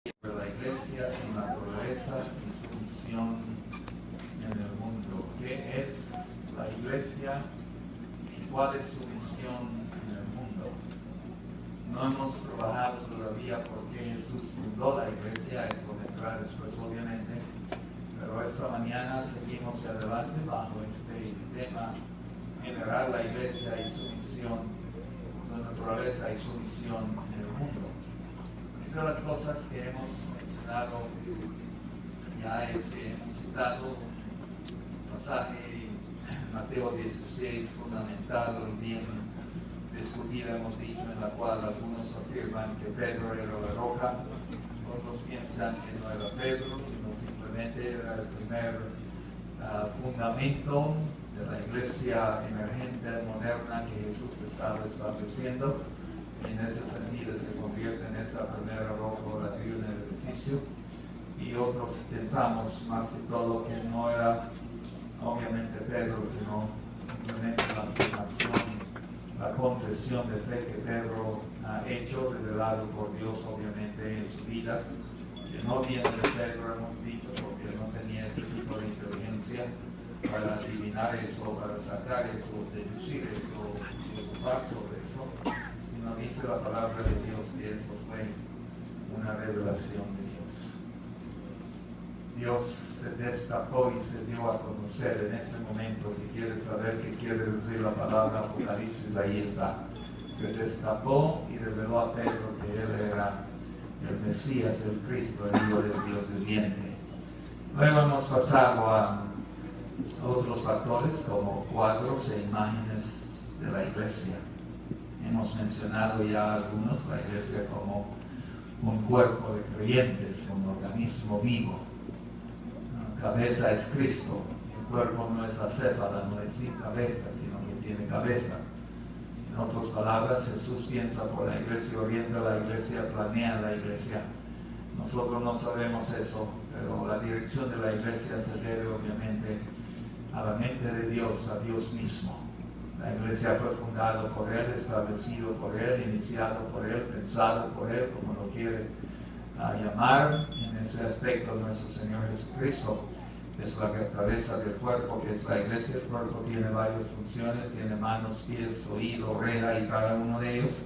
de la iglesia, su naturaleza y su misión en el mundo. ¿Qué es la iglesia y cuál es su misión en el mundo? No hemos trabajado todavía por qué Jesús fundó la iglesia, eso vendrá después obviamente, pero esta mañana seguimos adelante bajo este tema general, la iglesia y su misión, su naturaleza y su misión en el mundo. Entre las cosas que hemos mencionado, ya hemos citado un pasaje en Mateo 16, fundamental, bien discutida, hemos dicho, en la cual algunos afirman que Pedro era la roca, otros piensan que no era Pedro, sino simplemente era el primer fundamento de la iglesia emergente moderna que Jesús estaba estableciendo. En ese sentido se convierte en esa primera roca orativa en el edificio, y otros pensamos más que todo que no era obviamente Pedro, sino simplemente la afirmación, la confesión de fe que Pedro ha hecho, revelado por Dios obviamente en su vida, que no viene de Pedro, hemos dicho, porque no tenía ese tipo de inteligencia para adivinar eso, para sacar eso, deducir eso, filosofar sobre eso, sino dice la palabra de Dios que eso fue una revelación de Dios. Dios se destapó y se dio a conocer en ese momento. Si quieres saber qué quiere decir la palabra Apocalipsis, ahí está. Se destapó y reveló a Pedro que él era el Mesías, el Cristo, el Hijo del Dios viviente. Luego hemos pasado a otros factores como cuadros e imágenes de la iglesia. Hemos mencionado ya algunos, la iglesia como un cuerpo de creyentes, un organismo vivo. Cabeza es Cristo, el cuerpo no es acéfala, no es sin cabeza, sino que tiene cabeza. En otras palabras, Jesús piensa por la iglesia, orienta la iglesia, planea la iglesia. Nosotros no sabemos eso, pero la dirección de la iglesia se debe obviamente a la mente de Dios, a Dios mismo. La iglesia fue fundada por Él, establecido por Él, iniciado por Él, pensado por Él, como lo quiere llamar. En ese aspecto, nuestro Señor Jesucristo es la cabeza del cuerpo, que es la iglesia. El cuerpo tiene varias funciones, tiene manos, pies, oído, oreja, y cada uno de ellos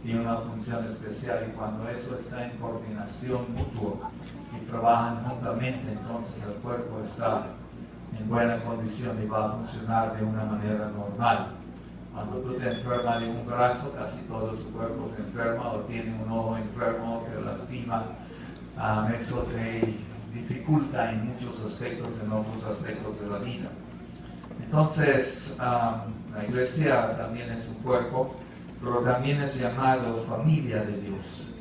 tiene una función especial, y cuando eso está en coordinación mutua y trabajan juntamente, entonces el cuerpo está en buena condición y va a funcionar de una manera normal. Cuando tú te enfermas de un brazo, casi todo su cuerpo se enferma, o tiene un ojo enfermo que lastima, eso te dificulta en muchos aspectos, en otros aspectos de la vida. Entonces, la iglesia también es un cuerpo, pero también es llamado familia de Dios.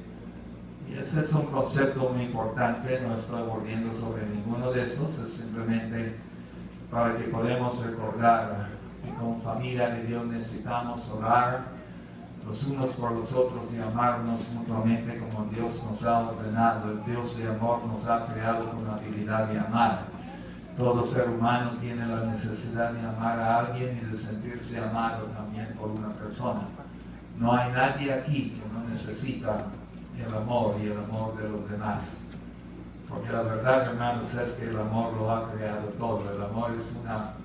Y ese es un concepto muy importante, no estoy volviendo sobre ninguno de esos, es simplemente para que podamos recordar que como familia de Dios necesitamos orar los unos por los otros y amarnos mutuamente como Dios nos ha ordenado. El Dios de amor nos ha creado con la habilidad de amar. Todo ser humano tiene la necesidad de amar a alguien y de sentirse amado también por una persona. No hay nadie aquí que no necesita el amor y el amor de los demás. Porque la verdad, hermanos, es que el amor lo ha creado todo. El amor es una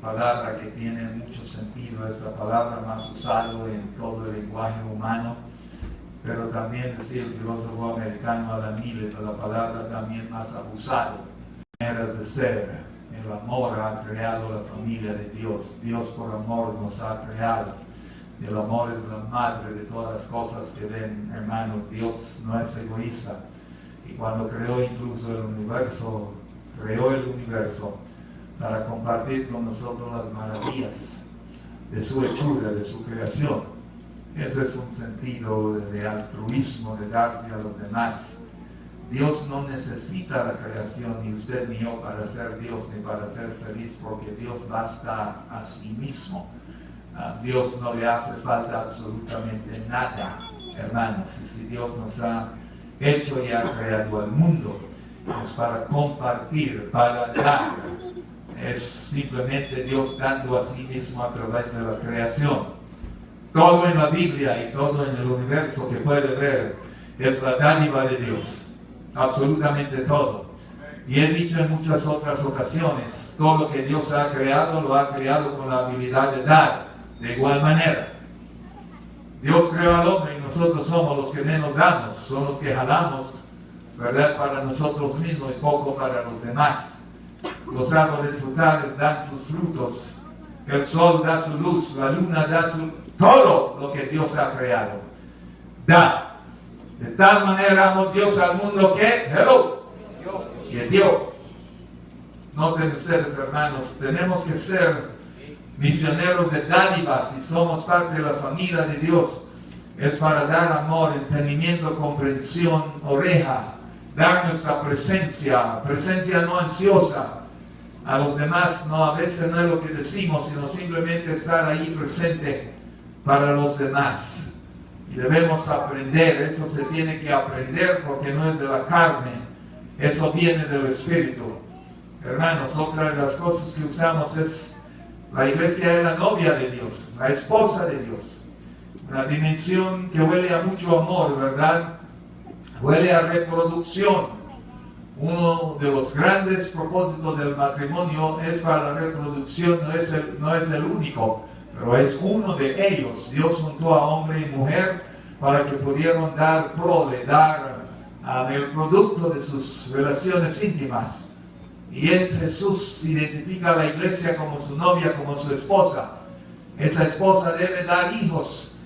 palabra que tiene mucho sentido, es la palabra más usada en todo el lenguaje humano, pero también decía el filósofo americano Adam Miller, la palabra también más abusada. Maneras de ser. El amor ha creado la familia de Dios. Dios por amor nos ha creado. El amor es la madre de todas las cosas que ven, hermanos. Dios no es egoísta. Y cuando creó incluso el universo, para compartir con nosotros las maravillas de su hechura, de su creación. Ese es un sentido de altruismo, de darse a los demás. Dios no necesita la creación, ni usted ni yo, para ser Dios, ni para ser feliz, porque Dios basta a sí mismo. A Dios no le hace falta absolutamente nada, hermanos. Y si Dios nos ha hecho y ha creado al mundo, es para compartir, para dar. Es simplemente Dios dando a sí mismo a través de la creación. Todo en la Biblia y todo en el universo que puede ver es la dádiva de Dios. absolutamente todo. Y he dicho en muchas otras ocasiones, todo lo que Dios ha creado, lo ha creado con la habilidad de dar, de igual manera. Dios creó al hombre y nosotros somos los que menos damos, somos los que jalamos, ¿verdad?, para nosotros mismos y poco para los demás. Los árboles frutales dan sus frutos, el sol da su luz, la luna da todo lo que Dios ha creado. Da. De tal manera amó Dios al mundo que, que dio. Noten ustedes, hermanos, tenemos que ser misioneros de dádivas y somos parte de la familia de Dios. Es para dar amor, entendimiento, comprensión, oreja, dar nuestra presencia no ansiosa a los demás. No, a veces no es lo que decimos, sino simplemente estar ahí presente para los demás. Y debemos aprender, eso se tiene que aprender porque no es de la carne, eso viene del Espíritu. Hermanos, otra de las cosas que usamos es, la iglesia es la novia de Dios, la esposa de Dios. Una dimensión que huele a mucho amor, ¿verdad? Huele a reproducción. Uno de los grandes propósitos del matrimonio es para la reproducción, no es el único, pero es uno de ellos. Dios juntó a hombre y mujer para que pudieran dar prole, dar el producto de sus relaciones íntimas. Y Jesús identifica a la iglesia como su novia, como su esposa. Esa esposa debe dar hijos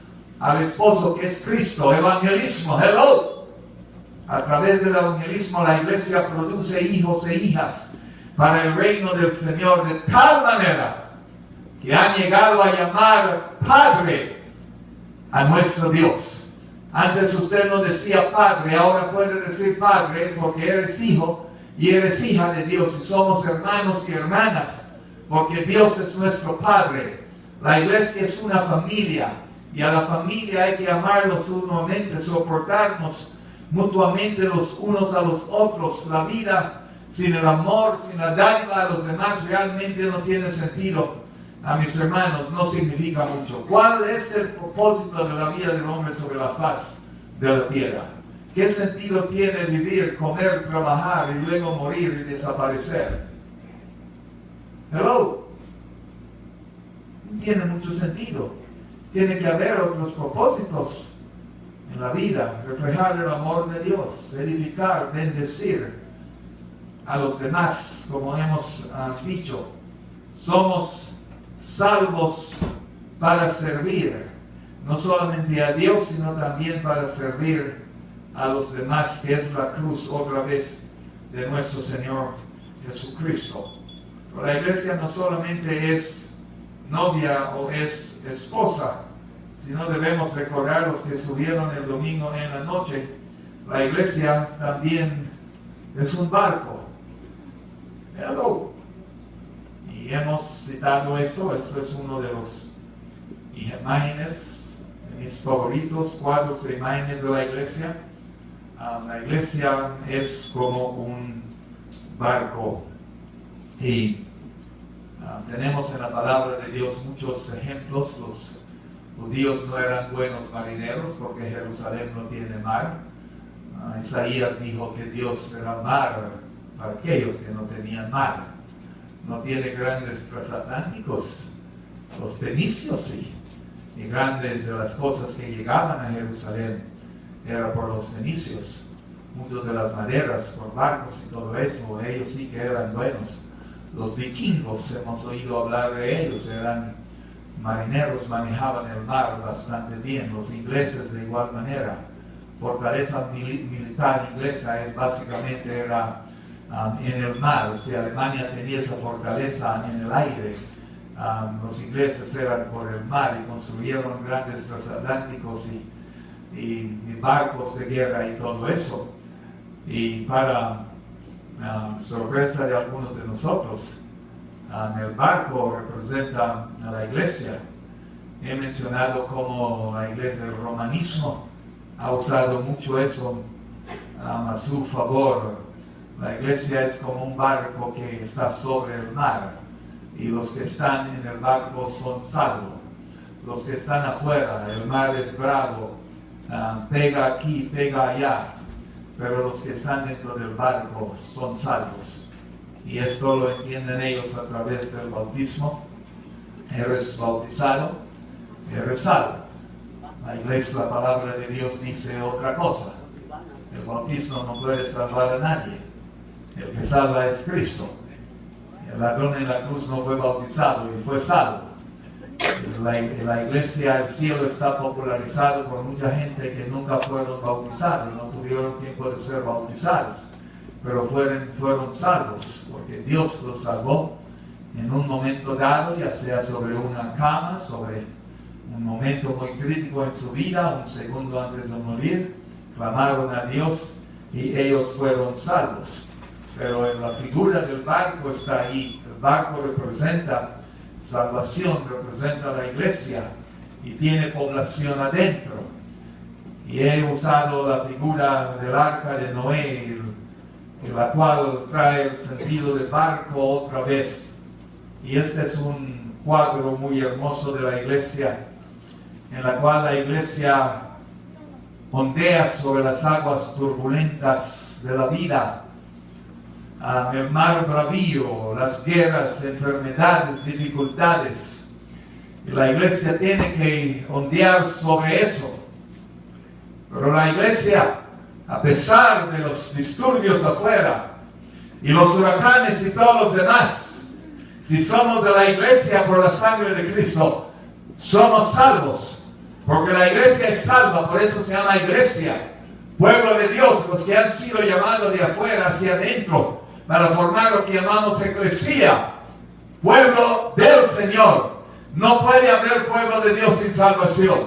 al esposo que es Cristo. Evangelismo, hello. A través del evangelismo la iglesia produce hijos e hijas para el reino del Señor de tal manera que han llegado a llamar Padre a nuestro Dios. Antes usted no decía Padre, ahora puede decir Padre porque eres hijo y eres hija de Dios y somos hermanos y hermanas porque Dios es nuestro Padre. La iglesia es una familia y a la familia hay que amarlos mutuamente, soportarnos mutuamente los unos a los otros. La vida sin el amor, sin la dádiva a los demás realmente no tiene sentido. A mis hermanos, no significa mucho. ¿Cuál es el propósito de la vida del hombre sobre la faz de la tierra? ¿Qué sentido tiene vivir, comer, trabajar y luego morir y desaparecer? Hello. No tiene mucho sentido. Tiene que haber otros propósitos en la vida. Reflejar el amor de Dios, edificar, bendecir a los demás, como hemos dicho. Somos salvos para servir, no solamente a Dios, sino también para servir a los demás, que es la cruz otra vez de nuestro Señor Jesucristo. Pero la iglesia no solamente es novia o es esposa, sino debemos recordar los que estuvieron el domingo en la noche. La iglesia también es un barco. Hello. Y hemos citado eso es uno de los imágenes, de mis favoritos, cuadros de imágenes de la iglesia. La iglesia es como un barco y tenemos en la palabra de Dios muchos ejemplos. Los judíos no eran buenos marineros porque Jerusalén no tiene mar. Isaías dijo que Dios era mar para aquellos que no tenían mar. No tiene grandes transatlánticos. Los fenicios sí. Y grandes de las cosas que llegaban a Jerusalén era por los fenicios. Muchas de las maderas por barcos y todo eso, ellos sí que eran buenos. Los vikingos, hemos oído hablar de ellos, eran marineros, manejaban el mar bastante bien. Los ingleses de igual manera. Fortaleza militar inglesa es básicamente era en el mar. O sea, Alemania tenía esa fortaleza en el aire. Los ingleses eran por el mar y construyeron grandes transatlánticos y barcos de guerra y todo eso. Y para sorpresa de algunos de nosotros, el barco representa a la iglesia. He mencionado cómo la iglesia del romanismo ha usado mucho eso a su favor. La iglesia es como un barco que está sobre el mar y los que están en el barco son salvos. Los que están afuera, el mar es bravo, pega aquí, pega allá. pero los que están dentro del barco son salvos. Y esto lo entienden ellos a través del bautismo. Eres bautizado, eres salvo. La iglesia, la palabra de Dios dice otra cosa. El bautismo no puede salvar a nadie. El que salva es Cristo. El ladrón en la cruz no fue bautizado y fue salvo. La iglesia, el cielo está popularizado por mucha gente que nunca fueron bautizados, no tuvieron tiempo de ser bautizados, pero fueron salvos, porque Dios los salvó en un momento dado, ya sea sobre una cama, sobre un momento muy crítico en su vida, un segundo antes de morir, clamaron a Dios y ellos fueron salvos. Pero en la figura del barco está ahí. El barco representa salvación, representa la iglesia y tiene población adentro. Y he usado la figura del arca de Noé, la cual trae el sentido de barco otra vez. Y este es un cuadro muy hermoso de la iglesia, en la cual la iglesia ondea sobre las aguas turbulentas de la vida. El mar bravío, las guerras, enfermedades, dificultades. Y la iglesia tiene que ondear sobre eso. Pero la iglesia, a pesar de los disturbios afuera y los huracanes y todos los demás, si somos de la iglesia por la sangre de Cristo, somos salvos. Porque la iglesia es salva, por eso se llama iglesia. Pueblo de Dios, los que han sido llamados de afuera hacia adentro, para formar lo que llamamos eclesía, pueblo del Señor. No puede haber pueblo de Dios sin salvación.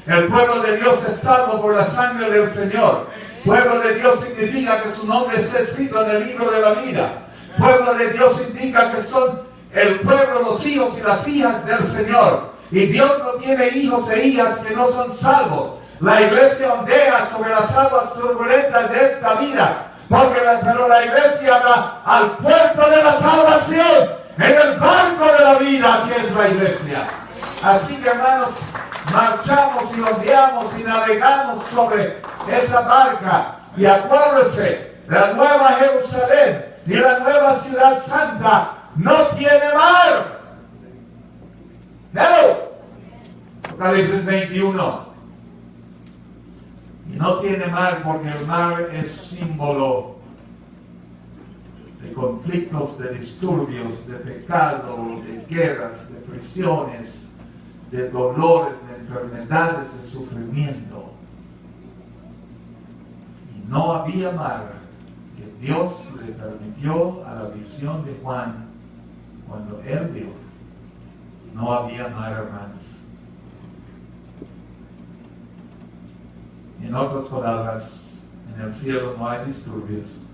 El pueblo de Dios es salvo por la sangre del Señor. Pueblo de Dios significa que su nombre está escrito en el libro de la vida. Pueblo de Dios indica que son el pueblo, los hijos y las hijas del Señor. Y Dios no tiene hijos e hijas que no son salvos. La iglesia ondea sobre las aguas turbulentas de esta vida. Pero la iglesia va al puerto de la salvación, en el barco de la vida, que es la iglesia. Así que, hermanos, marchamos y ondeamos y navegamos sobre esa barca. Y acuérdense, la nueva Jerusalén y la nueva ciudad santa no tiene mar. No. Apocalipsis 21. Y no tiene mar porque el mar es símbolo de conflictos, de disturbios, de pecado, de guerras, de prisiones, de dolores, de enfermedades, de sufrimiento. Y no había mar, que Dios le permitió a la visión de Juan cuando él vio. No había mar, hermanos. En otras palabras, en el cielo no hay disturbios,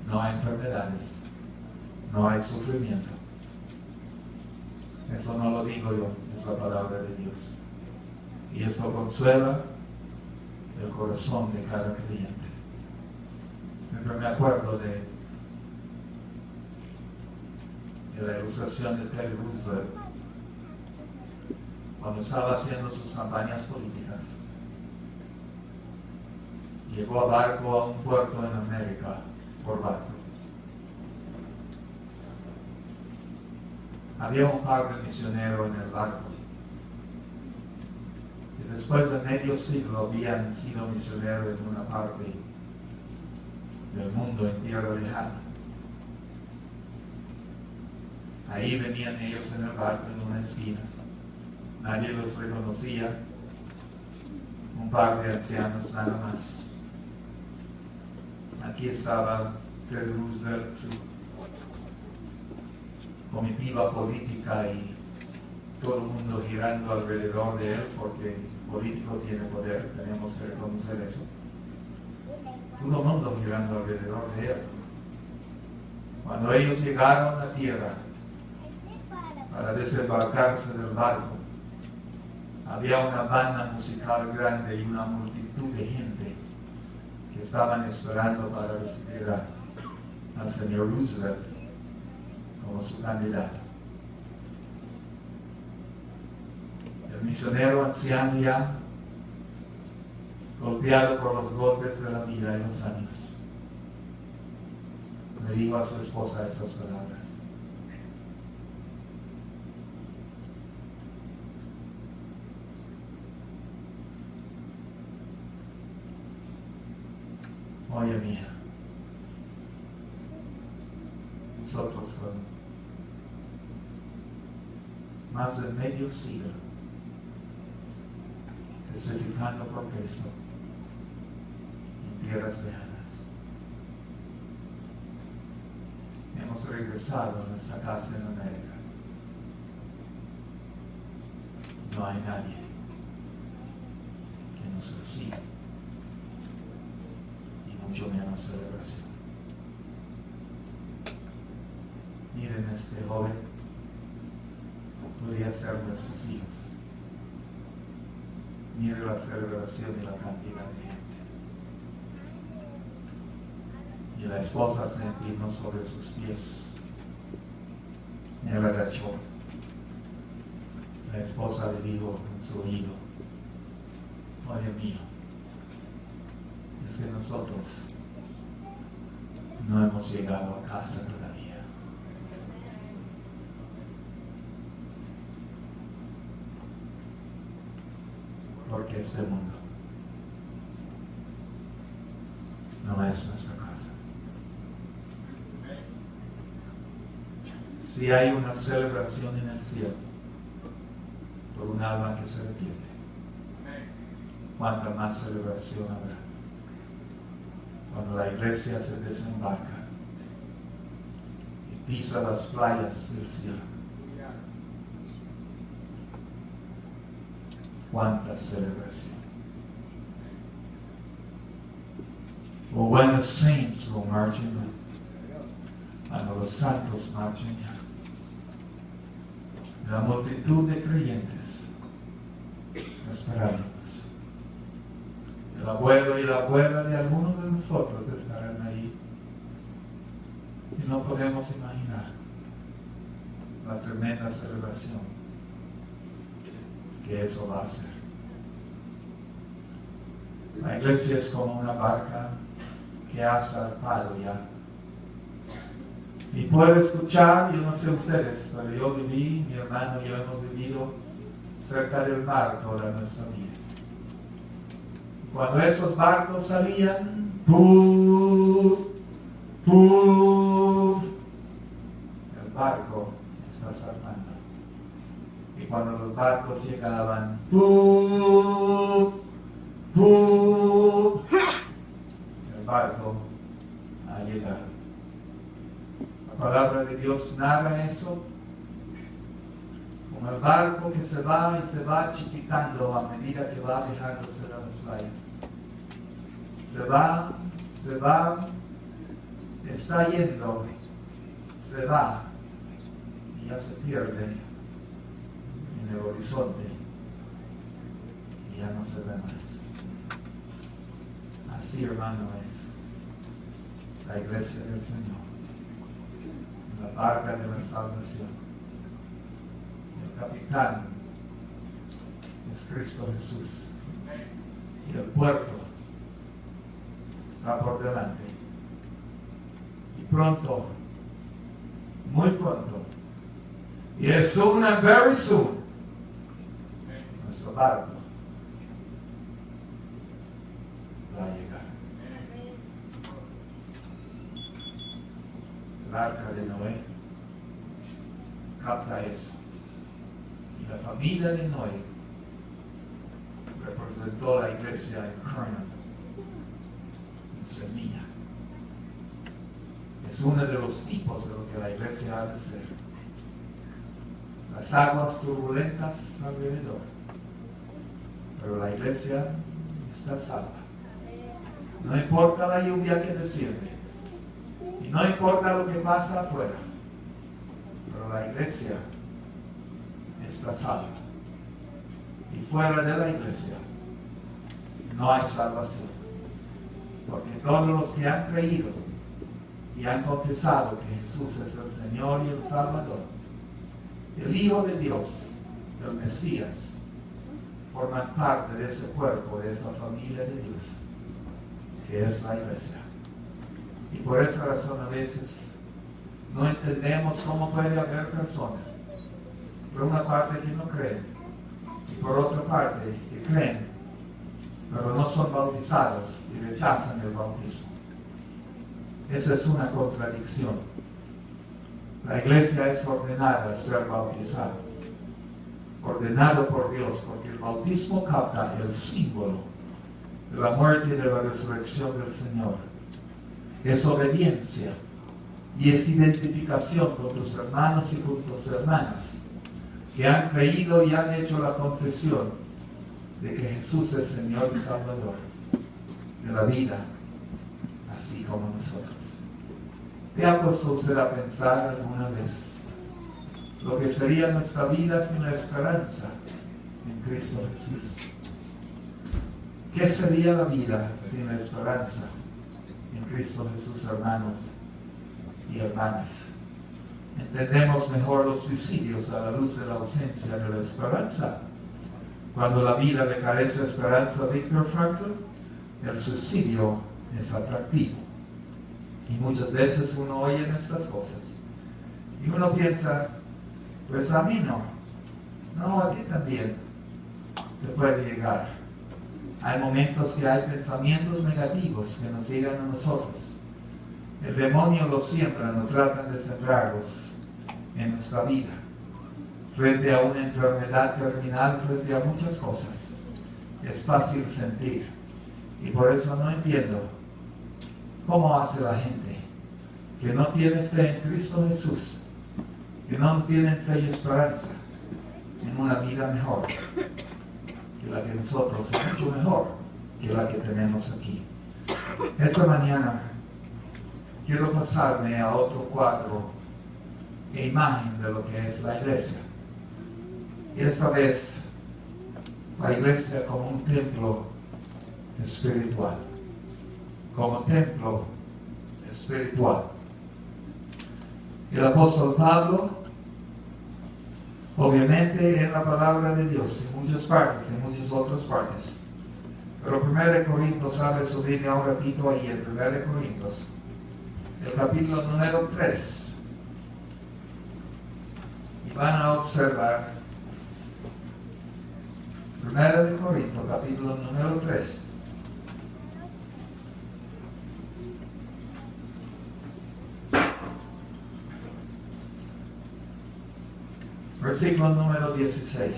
no hay enfermedades, no hay sufrimiento. Eso no lo digo yo, es la palabra de Dios. Y eso consuela el corazón de cada creyente. Siempre me acuerdo de la ilustración de Teddy Roosevelt cuando estaba haciendo sus campañas políticas. Llegó a barco a un puerto en América, por barco. Había un par de misioneros en el barco. Y después de medio siglo habían sido misioneros en una parte del mundo, en tierra lejana. Ahí venían ellos en el barco en una esquina. Nadie los reconocía. Un par de ancianos nada más. Aquí estaba Teddy Roosevelt, su comitiva política y todo el mundo girando alrededor de él, porque el político tiene poder, tenemos que reconocer eso. Todo el mundo girando alrededor de él. Cuando ellos llegaron a tierra para desembarcarse del barco, había una banda musical grande y una multitud de gente que estaban esperando para recibir al señor Roosevelt como su candidato. El misionero anciano ya golpeado por los golpes de la vida y los años, le dijo a su esposa esas palabras. Oye, mía, nosotros con más de medio siglo testificando por Cristo en tierras lejanas, hemos regresado a nuestra casa en América. No hay nadie que nos reciba, mucho menos celebración. Miren, este joven podría ser nuestros hijos. Miren la celebración y la cantidad de gente. Y la esposa se inclinó sobre sus pies. Él agachó. La esposa le dijo en su oído: oye, mío, es que nosotros no hemos llegado a casa todavía. Porque este mundo no es nuestra casa. Si hay una celebración en el cielo por un alma que se arrepiente, ¿cuánta más celebración habrá cuando la iglesia se desembarca y pisa las playas del cielo? ¿Cuánta celebración? Well, when the saints go marching in, cuando los santos marchen ya, la multitud de creyentes esperándonos. El abuelo y la abuela de algunos de nosotros estarán ahí. Y no podemos imaginar la tremenda celebración que eso va a hacer. La iglesia es como una barca que ha zarpado ya. Y puedo escuchar, yo no sé ustedes, pero yo viví, mi hermano y yo hemos vivido cerca del mar toda nuestra vida. Cuando esos barcos salían, ¡pum! ¡pum! El barco está zarpando. Y cuando los barcos llegaban, ¡pum! ¡pum! El barco ha llegado. La palabra de Dios narra eso como el barco que se va y se va chiquitando a medida que va alejándose de las playas. Se va, está yendo, se va y ya se pierde en el horizonte y ya no se ve más. Así, hermano, es la iglesia del Señor, la barca de la salvación. El capitán es Cristo Jesús y el puerto está por delante. Y pronto, muy pronto, y es soon and very soon, nuestro barco va a llegar. El arca de Noé capta eso. Y la familia de Noé representó la iglesia en kernel, en semilla. Es uno de los tipos de lo que la iglesia ha de ser. Las aguas turbulentas alrededor, pero la iglesia está salva. No importa la lluvia que desciende, y no importa lo que pasa afuera, pero la iglesia está salva. Y fuera de la iglesia no hay salvación, porque todos los que han creído y han confesado que Jesús es el Señor y el Salvador, el Hijo de Dios, el Mesías, forman parte de ese cuerpo, de esa familia de Dios, que es la iglesia. Y por esa razón a veces no entendemos cómo puede haber personas, por una parte que no creen, y por otra parte que creen, pero no son bautizados y rechazan el bautismo. Esa es una contradicción. La iglesia es ordenada a ser bautizada, ordenado por Dios, porque el bautismo capta el símbolo de la muerte y de la resurrección del Señor. Es obediencia y es identificación con tus hermanos y con tus hermanas que han creído y han hecho la confesión de que Jesús es Señor y Salvador de la vida, así como nosotros. ¿Te ha puesto usted a pensar alguna vez lo que sería nuestra vida sin la esperanza en Cristo Jesús? ¿Qué sería la vida sin la esperanza en Cristo Jesús, hermanos y hermanas? Entendemos mejor los suicidios a la luz de la ausencia de la esperanza. Cuando la vida le carece de esperanza, Viktor Frankl, el suicidio es atractivo. Y muchas veces uno oye estas cosas y uno piensa, pues a mí no, a ti también te puede llegar. Hay momentos que hay pensamientos negativos que nos llegan a nosotros. El demonio los siembra, no tratan de sembrarlos en nuestra vida. Frente a una enfermedad terminal, frente a muchas cosas, es fácil sentir. Y por eso no entiendo cómo hace la gente que no tiene fe en Cristo Jesús, que no tienen fe y esperanza en una vida mejor que la que nosotros, mucho mejor que la que tenemos aquí. Esta mañana quiero pasarme a otro cuadro e imagen de lo que es la iglesia. Y esta vez la iglesia como un templo espiritual, como templo espiritual. El apóstol Pablo, obviamente en la palabra de Dios, en muchas partes, en muchas otras partes. Pero 1 Corintios, abre su Biblia un ratito ahí, en 1 Corintios, el capítulo número 3. Y van a observar 1 Corintios, capítulo número 3. Versículo número 16.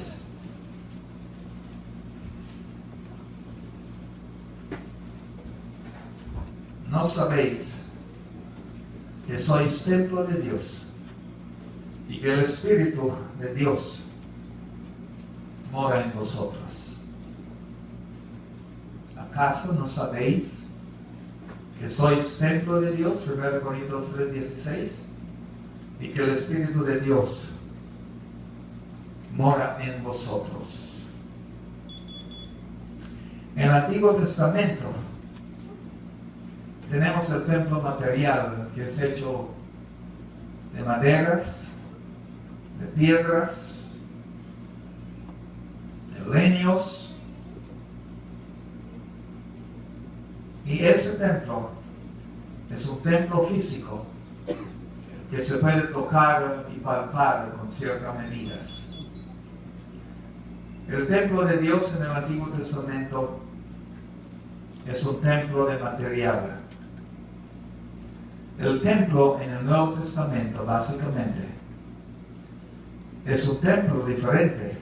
¿No sabéis que sois templo de Dios y que el Espíritu de Dios mora en vosotros? ¿Acaso no sabéis que sois templo de Dios? 1 Corintios 3:16. Y que el Espíritu de Dios mora en vosotros. En el Antiguo Testamento tenemos el templo material, que es hecho de maderas, de piedras, de leños. Y ese templo es un templo físico que se puede tocar y palpar con ciertas medidas. El templo de Dios en el Antiguo Testamento es un templo de material. El templo en el Nuevo Testamento, básicamente, es un templo diferente.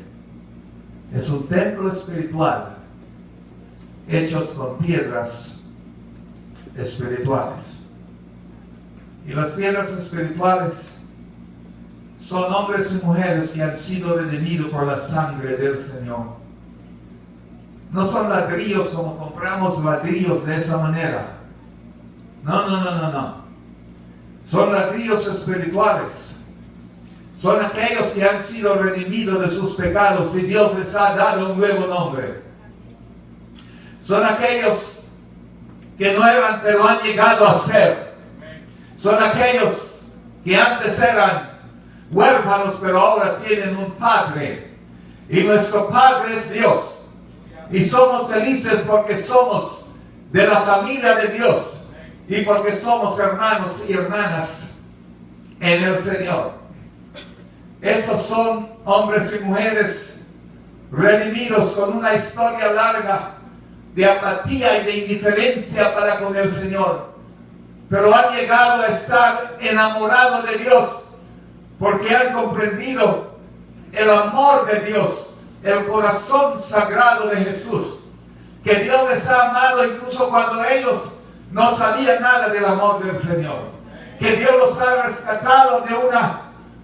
Es un templo espiritual, hechos con piedras espirituales. Y las piedras espirituales son hombres y mujeres que han sido redimidos por la sangre del Señor. No son ladrillos como compramos ladrillos de esa manera. No. Son ladrillos espirituales. Son aquellos que han sido redimidos de sus pecados y Dios les ha dado un nuevo nombre. Son aquellos que no eran, pero han llegado a ser. Son aquellos que antes eran huérfanos, pero ahora tienen un Padre. Y nuestro Padre es Dios. Y somos felices porque somos de la familia de Dios y porque somos hermanos y hermanas en el Señor. Esos son hombres y mujeres redimidos con una historia larga de apatía y de indiferencia para con el Señor, pero han llegado a estar enamorados de Dios porque han comprendido el amor de Dios, el corazón sagrado de Jesús, que Dios les ha amado incluso cuando ellos no sabían nada del amor del Señor, que Dios los ha rescatado de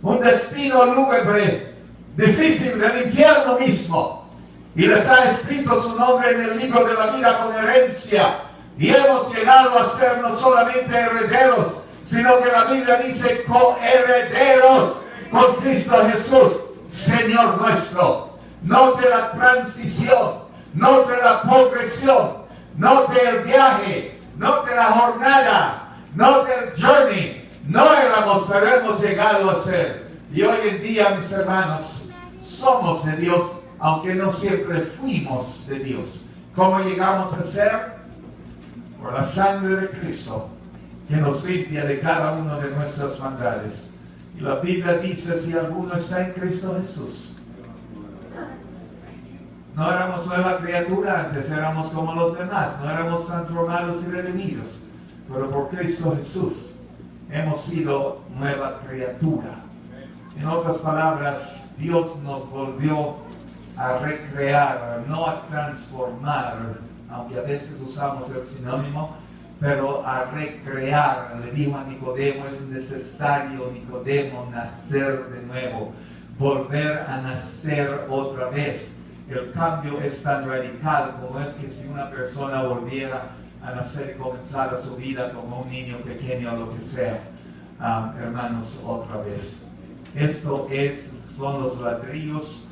un destino lúgubre, difícil, del infierno mismo, y les ha escrito su nombre en el libro de la vida con herencia, y hemos llegado a ser no solamente herederos, sino que la Biblia dice coherederos con Cristo Jesús, Señor nuestro. Note la transición, note la progresión, note el viaje, note la jornada, note el journey. No éramos, pero hemos llegado a ser. Y hoy en día, mis hermanos, somos de Dios, aunque no siempre fuimos de Dios. ¿Cómo llegamos a ser? Por la sangre de Cristo, que nos limpia de cada una de nuestras maldades. Y la Biblia dice, si alguno está en Cristo Jesús. No éramos nueva criatura antes, éramos como los demás, no éramos transformados y redimidos. Pero por Cristo Jesús hemos sido nueva criatura. En otras palabras, Dios nos volvió a recrear, no a transformar, aunque a veces usamos el sinónimo, pero a recrear. Le dijo a Nicodemo, es necesario, Nicodemo, nacer de nuevo, volver a nacer otra vez. El cambio es tan radical como es que si una persona volviera a nacer y comenzara su vida como un niño pequeño o lo que sea, hermanos, otra vez. Esto son los ladrillos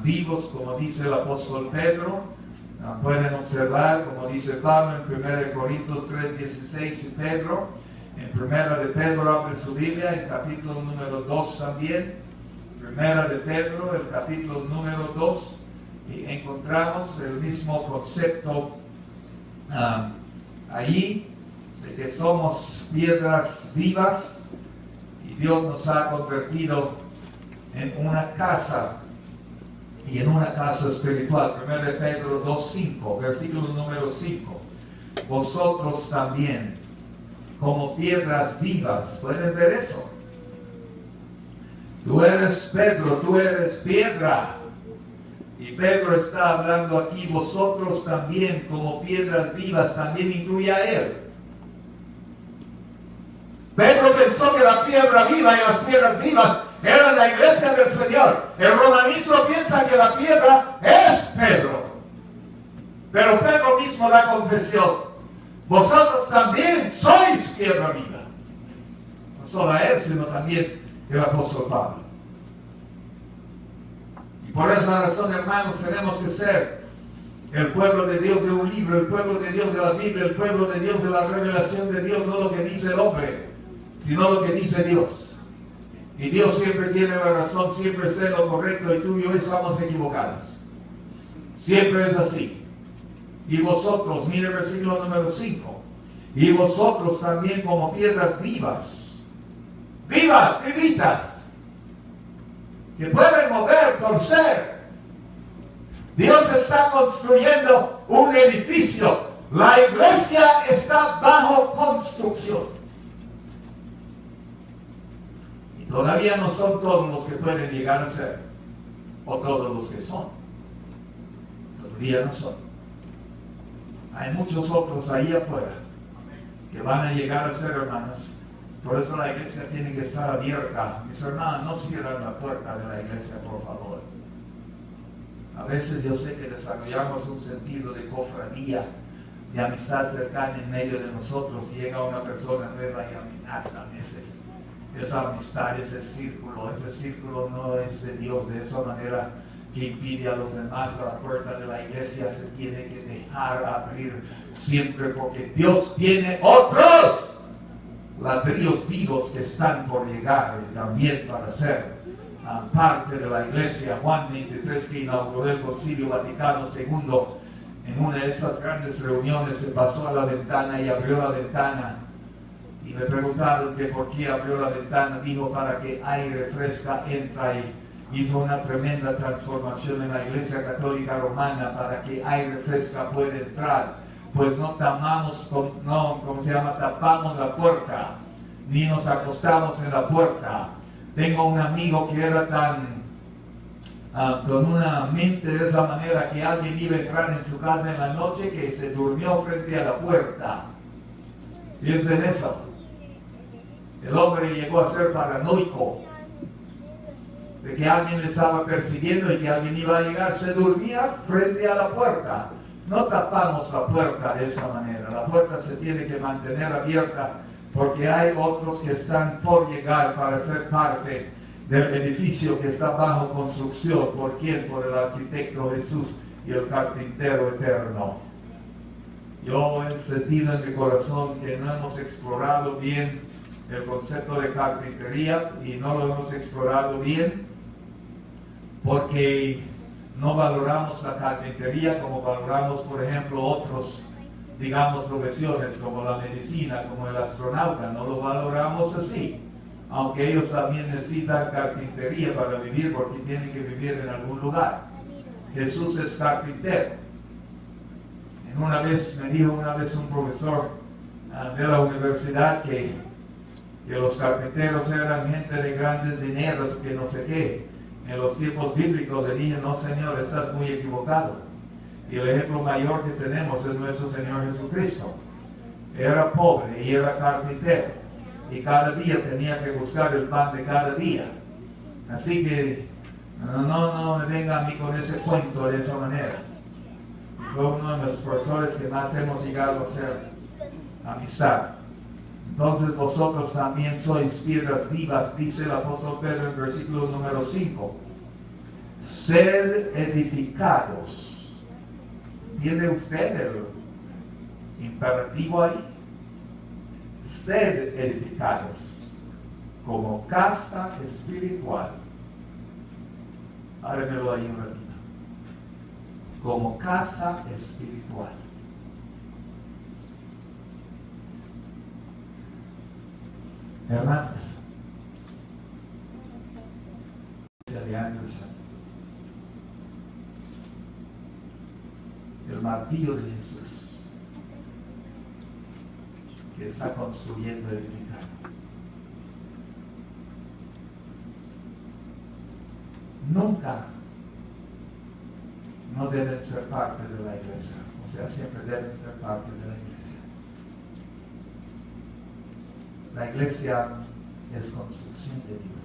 vivos, como dice el apóstol Pedro. Pueden observar, como dice Pablo en 1 Corintios 3:16 y Pedro. En 1 de Pedro abre su Biblia, el capítulo número 2 también. 1 de Pedro, el capítulo número 2. Y encontramos el mismo concepto allí, de que somos piedras vivas y Dios nos ha convertido en una casa, y en una casa espiritual. 1 de Pedro 2:5, versículo número 5. Vosotros también, como piedras vivas. ¿Pueden ver eso? Tú eres Pedro, tú eres piedra. Y Pedro está hablando aquí, vosotros también, como piedras vivas, también incluye a él. Pedro pensó que la piedra viva y las piedras vivas eran la iglesia del Señor. El romanismo piensa que la piedra es Pedro. Pero Pedro mismo da confesión. Vosotros también sois piedra viva. No solo a él, sino también el apóstol Pablo. Y por esa razón, hermanos, tenemos que ser el pueblo de Dios de un libro, el pueblo de Dios de la Biblia, el pueblo de Dios de la revelación de Dios, no lo que dice el hombre, sino lo que dice Dios. Y Dios siempre tiene la razón, siempre está en lo correcto, y tú y yo estamos equivocados. Siempre es así. Y vosotros, mire el versículo número 5, y vosotros también como piedras vivas, vivitas, que pueden mover, torcer. Dios está construyendo un edificio. La iglesia está bajo construcción. Y todavía no son todos los que pueden llegar a ser, o todos los que son. Todavía no son. Hay muchos otros ahí afuera que van a llegar a ser, hermanos. Por eso la iglesia tiene que estar abierta. Mis hermanos, no cierran la puerta de la iglesia, por favor. A veces yo sé que desarrollamos un sentido de cofradía, de amistad cercana en medio de nosotros. Llega una persona nueva y amenaza a veces. Esa amistad, ese círculo no es de Dios. De esa manera que impide a los demás, la puerta de la iglesia se tiene que dejar abrir siempre, porque Dios tiene otros ladrillos vivos que están por llegar también para ser parte de la iglesia. Juan 23, que inauguró el Concilio Vaticano II, en una de esas grandes reuniones se pasó a la ventana y abrió la ventana. Y le preguntaron que por qué abrió la ventana. Dijo, para que aire fresca entra, y hizo una tremenda transformación en la Iglesia Católica Romana para que aire fresca pueda entrar. Pues no tapamos la puerta, ni nos acostamos en la puerta. Tengo un amigo que era con una mente de esa manera, que alguien iba a entrar en su casa en la noche, que se durmió frente a la puerta. Piensen eso. El hombre llegó a ser paranoico de que alguien le estaba persiguiendo y que alguien iba a llegar. Se dormía frente a la puerta. No tapamos la puerta de esa manera. La puerta se tiene que mantener abierta, porque hay otros que están por llegar para ser parte del edificio que está bajo construcción. ¿Por quién? Por el arquitecto Jesús y el carpintero eterno. Yo he sentido en mi corazón que no hemos explorado bien el concepto de carpintería, y no lo hemos explorado bien porque no valoramos la carpintería como valoramos, por ejemplo, otros, digamos, profesiones como la medicina, como el astronauta. No lo valoramos así, aunque ellos también necesitan carpintería para vivir, porque tienen que vivir en algún lugar. Jesús es carpintero. Me dijo una vez un profesor de la universidad que los carpinteros eran gente de grandes dineros, que no sé qué. En los tiempos bíblicos le dije, no, señor, estás muy equivocado. Y el ejemplo mayor que tenemos es nuestro Señor Jesucristo. Era pobre y era carpintero, y cada día tenía que buscar el pan de cada día. Así que no me venga a mí con ese cuento de esa manera. Fue uno de los profesores que más hemos llegado a hacer amistad. Entonces vosotros también sois piedras vivas, dice el apóstol Pedro en versículo número 5. Sed edificados. ¿Tiene usted el imperativo ahí? Sed edificados como casa espiritual. Háganmelo ahí un ratito. Como casa espiritual. Hermanos, de Anderson, el martillo de Jesús, que está construyendo el edificado. Nunca no deben ser parte de la iglesia, o sea, siempre deben ser parte de la iglesia. La iglesia es construcción de Dios,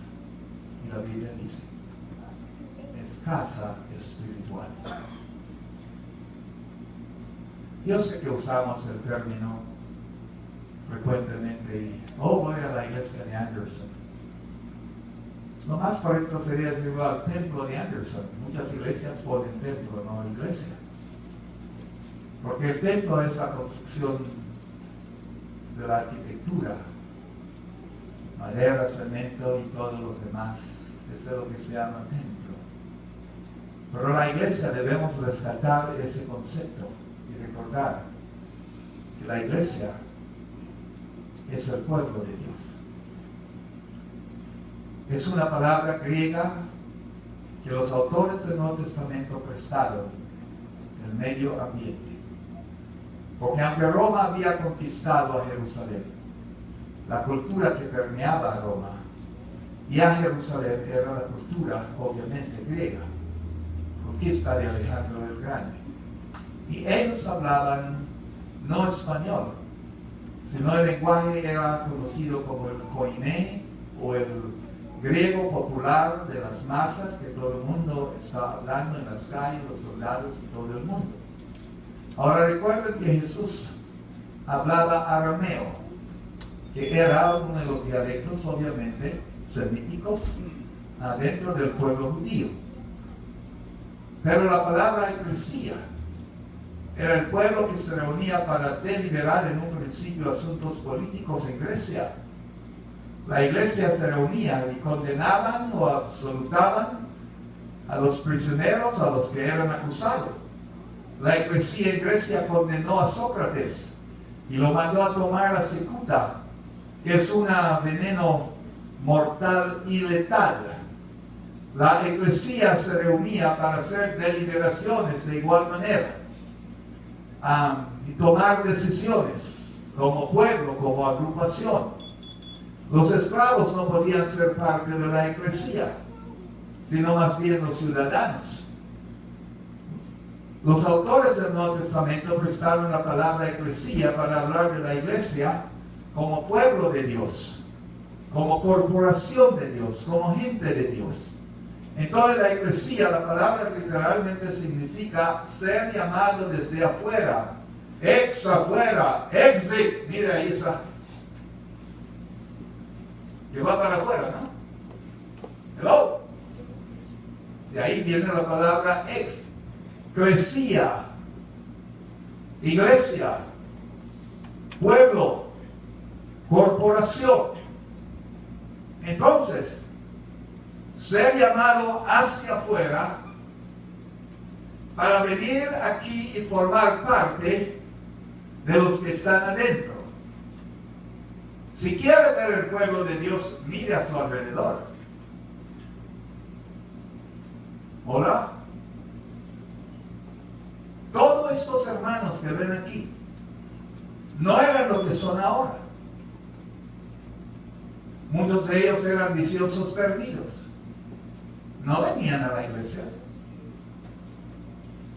y la Biblia dice, es casa espiritual. Yo sé que usamos el término frecuentemente, voy a la iglesia de Anderson. Lo más correcto sería decir, al templo de Anderson. Muchas iglesias ponen templo, no iglesia. Porque el templo es la construcción de la arquitectura, madera, cemento y todos los demás. Eso es lo que se llama templo. Pero la iglesia debemos rescatar ese concepto y recordar que la iglesia es el pueblo de Dios. Es una palabra griega que los autores del Nuevo Testamento prestaron del medio ambiente. Porque aunque Roma había conquistado a Jerusalén, la cultura que permeaba a Roma y a Jerusalén era la cultura, obviamente, griega, conquista de Alejandro el Grande. Y ellos hablaban no español, sino el lenguaje era conocido como el koiné, o el griego popular de las masas, que todo el mundo estaba hablando en las calles, los soldados y todo el mundo. Ahora recuerden que Jesús hablaba arameo, que era uno de los dialectos obviamente semíticos dentro del pueblo judío. Pero la palabra eclesía era el pueblo que se reunía para deliberar en un principio asuntos políticos en Grecia. la iglesia se reunía y condenaban o absolutaban a los prisioneros, a los que eran acusados. La iglesia en Grecia condenó a Sócrates y lo mandó a tomar la cicuta, que es un veneno mortal y letal. La iglesia se reunía para hacer deliberaciones de igual manera y tomar decisiones como pueblo, como agrupación. Los esclavos no podían ser parte de la iglesia, sino más bien los ciudadanos. Los autores del Nuevo Testamento prestaron la palabra eclesia para hablar de la iglesia como pueblo de Dios, como corporación de Dios, como gente de Dios. Entonces la eclesia, la palabra literalmente significa ser llamado desde afuera, ex afuera, exit, mira ahí esa, que va para afuera, ¿no? Hello. De ahí viene la palabra ex. Eclesia, iglesia, pueblo, corporación. Entonces, ser llamado hacia afuera para venir aquí y formar parte de los que están adentro. Si quiere ver el pueblo de Dios, mire a su alrededor. ¿Hola? Todos estos hermanos que ven aquí no eran lo que son ahora. Muchos de ellos eran viciosos perdidos. No venían a la iglesia.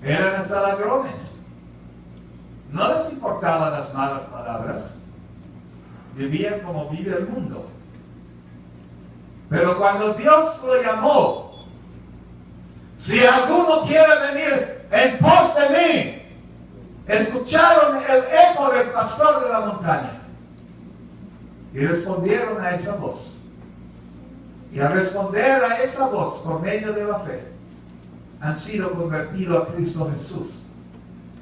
Eran hasta ladrones. No les importaban las malas palabras. Vivían como vive el mundo. Pero cuando Dios lo llamó, si alguno quiere venir en pos de mí, escucharon el eco del pastor de la montaña y respondieron a esa voz. Y al responder a esa voz por medio de la fe, han sido convertidos a Cristo Jesús.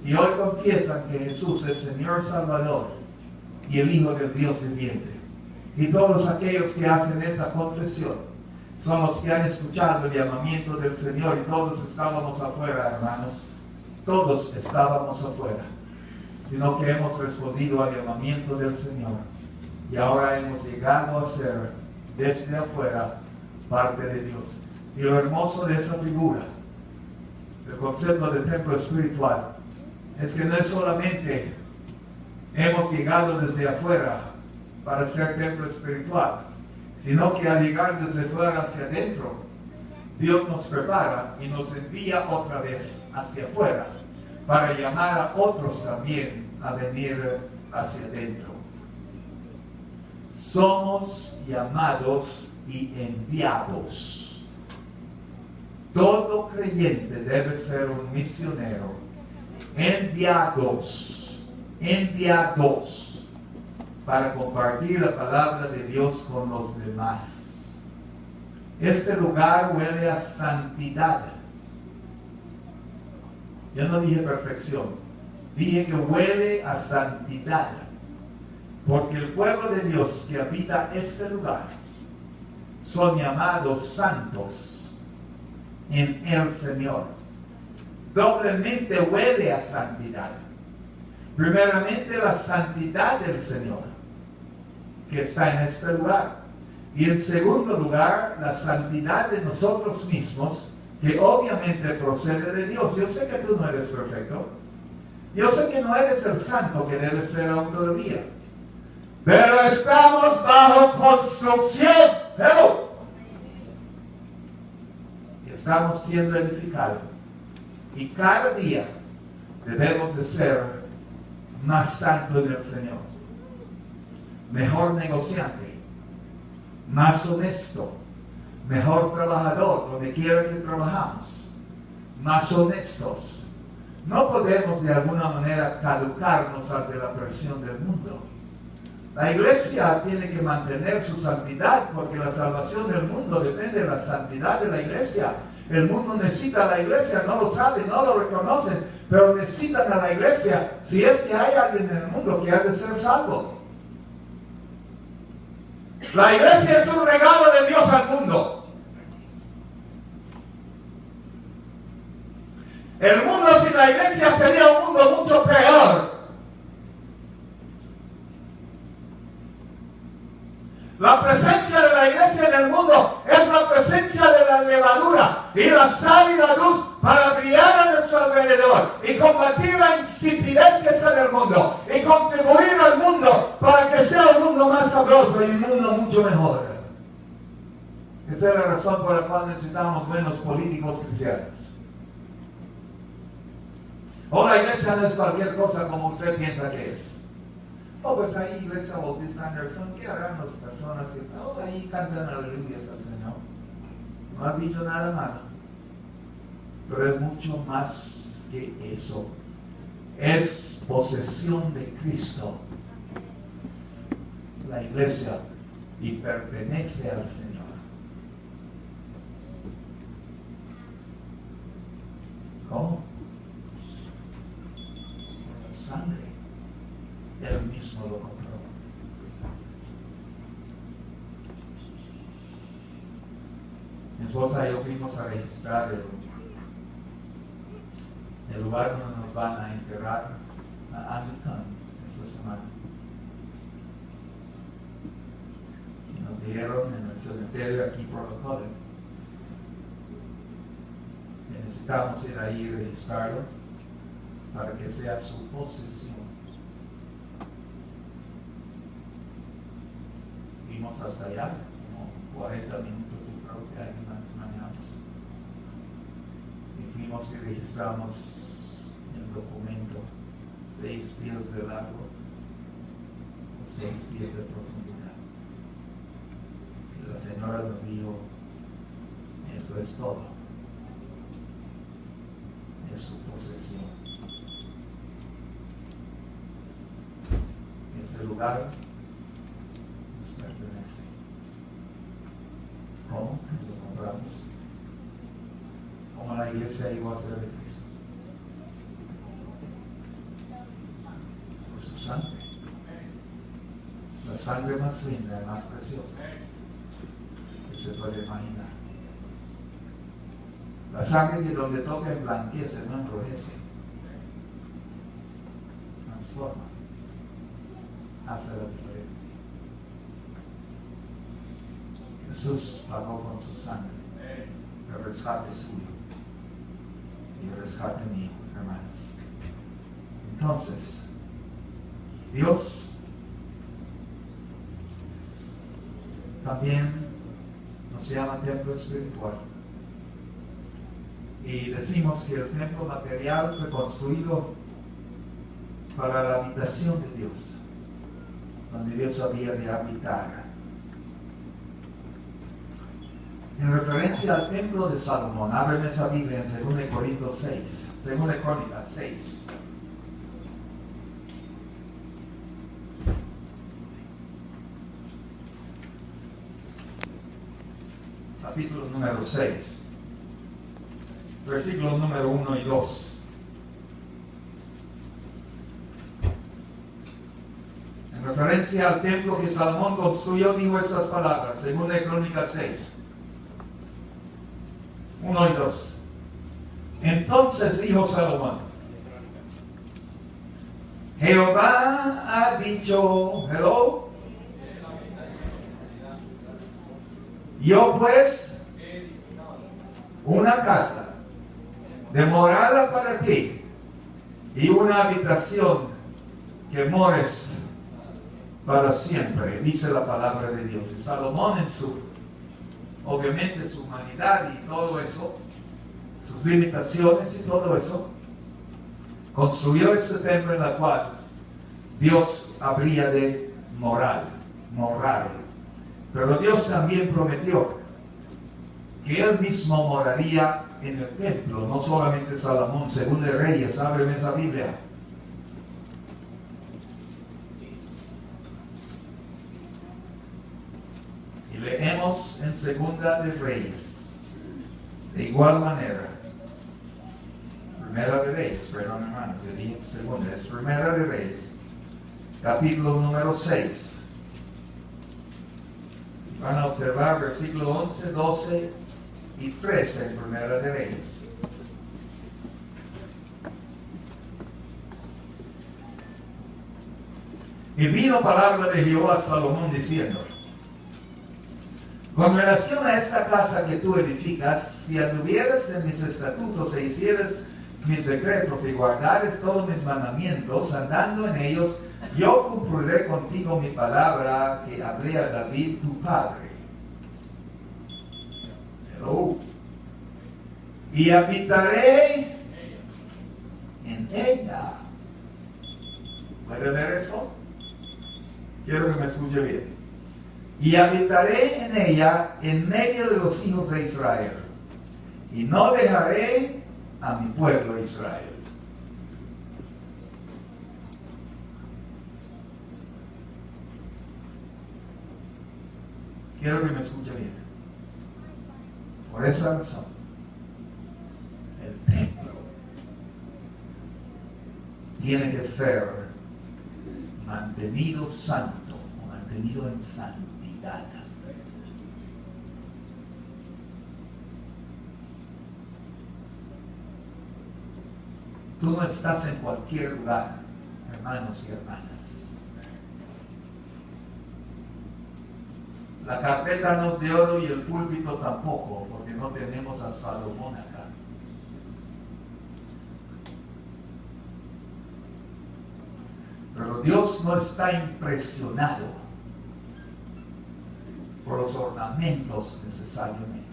Y hoy confiesan que Jesús es Señor Salvador y el Hijo del Dios viviente. Y todos aquellos que hacen esa confesión son los que han escuchado el llamamiento del Señor, y todos estábamos afuera, hermanos. Todos estábamos afuera, sino que hemos respondido al llamamiento del Señor. Y ahora hemos llegado a ser desde afuera parte de Dios. Y lo hermoso de esa figura, el concepto de templo espiritual, es que no es solamente hemos llegado desde afuera para ser templo espiritual, sino que al llegar desde fuera hacia adentro, Dios nos prepara y nos envía otra vez hacia afuera para llamar a otros también a venir hacia adentro. Somos llamados y enviados. Todo creyente debe ser un misionero. Enviados para compartir la palabra de Dios con los demás. Este lugar huele a santidad. Yo no dije perfección, dije que huele a santidad, porque el pueblo de Dios que habita este lugar son llamados santos en el Señor. Doblemente huele a santidad. Primeramente, la santidad del Señor que está en este lugar, y en segundo lugar, la santidad de nosotros mismos, que obviamente procede de Dios. Yo sé que tú no eres perfecto, yo sé que no eres el santo que debes ser aún todavía, pero estamos bajo construcción. Pero estamos siendo edificados, y cada día debemos de ser más santos en el Señor, mejor negociante, más honesto, mejor trabajador donde quiera que trabajamos, más honestos. No podemos de alguna manera caducarnos ante la presión del mundo. La iglesia tiene que mantener su santidad, porque la salvación del mundo depende de la santidad de la iglesia. El mundo necesita a la iglesia, no lo saben, no lo reconocen, pero necesitan a la iglesia si es que hay alguien en el mundo que ha de ser salvo. La iglesia es un regalo de Dios al mundo. El mundo sin la iglesia sería un mundo mucho peor. La presencia de la iglesia en el mundo es la presencia de la levadura y la sal y la luz para brillar a nuestro alrededor y combatir la insipidez que está en el mundo y contribuir al mundo para que sea un mundo más sabroso y un mundo mucho mejor. Esa es la razón por la cual necesitamos menos políticos cristianos. O la iglesia no es cualquier cosa como usted piensa que es. Oh, pues ahí Iglesia Bautista Anderson, ¿qué harán las personas que están? Oh, ahí cantan aleluyas al Señor. No ha dicho nada malo. Pero es mucho más que eso. Es posesión de Cristo. La iglesia y pertenece al Señor. ¿Cómo? La sangre. Él mismo lo compró. Mi esposa y yo fuimos a registrar el lugar donde nos van a enterrar a Anglican esta semana. Y nos dijeron en el cementerio aquí por la Coden que necesitamos ir ahí y registrarlo para que sea su posesión. Fuimos hasta allá, como 40 minutos y creo que ahí manejamos. Y fuimos y registramos el documento, 6 pies de largo, 6 pies de profundidad. Y la señora nos dijo, eso es todo. Es su posesión. Ese lugar pertenece. ¿Cómo? Lo compramos. Como la iglesia iba a hacer de Cristo. Por su sangre. La sangre más linda, más preciosa que se puede imaginar. La sangre que donde toca emblanquece, no enrojece. Transforma. Hace la diferencia. Jesús pagó con su sangre el rescate suyo y el rescate mío, hermanos. Entonces, Dios también nos llama templo espiritual. Y decimos que el templo material fue construido para la habitación de Dios, donde Dios había de habitar. En referencia al templo de Salomón, abren esa Biblia en 2 Corintios 6, 2 Crónicas 6. Capítulo número 6, versículos número 1 y 2. En referencia al templo que Salomón construyó, dijo estas palabras, 2 Crónicas 6. 1 y 2. Entonces dijo Salomón, Jehová ha dicho, hello, yo pues, una casa de morada para ti y una habitación que mores para siempre, dice la palabra de Dios. Y Salomón obviamente su humanidad y todo eso, sus limitaciones y todo eso, construyó ese templo en el cual Dios habría de morar. Pero Dios también prometió que Él mismo moraría en el templo, no solamente Salomón, según de Reyes, ábreme esa Biblia. Y leemos en Segunda de Reyes, de igual manera. Primera de Reyes, perdón hermanos, yo dije segunda, es Primera de Reyes, capítulo número 6. Van a observar versículos 11, 12 y 13 en Primera de Reyes. Y vino palabra de Jehová a Salomón diciendo: con relación a esta casa que tú edificas, si anduvieras en mis estatutos e hicieras mis decretos y guardares todos mis mandamientos, andando en ellos, yo cumpliré contigo mi palabra que hablé a David tu padre. Hello. Y habitaré en ella. ¿Puede ver eso? Quiero que me escuche bien. Y habitaré en ella en medio de los hijos de Israel. Y no dejaré a mi pueblo Israel. Quiero que me escuche bien. Por esa razón, el templo tiene que ser mantenido santo, o mantenido en santidad. Tú no estás en cualquier lugar, hermanos y hermanas. La carpeta no es de oro y el púlpito tampoco, porque no tenemos a Salomón acá. Pero Dios no está impresionado por los ornamentos necesariamente.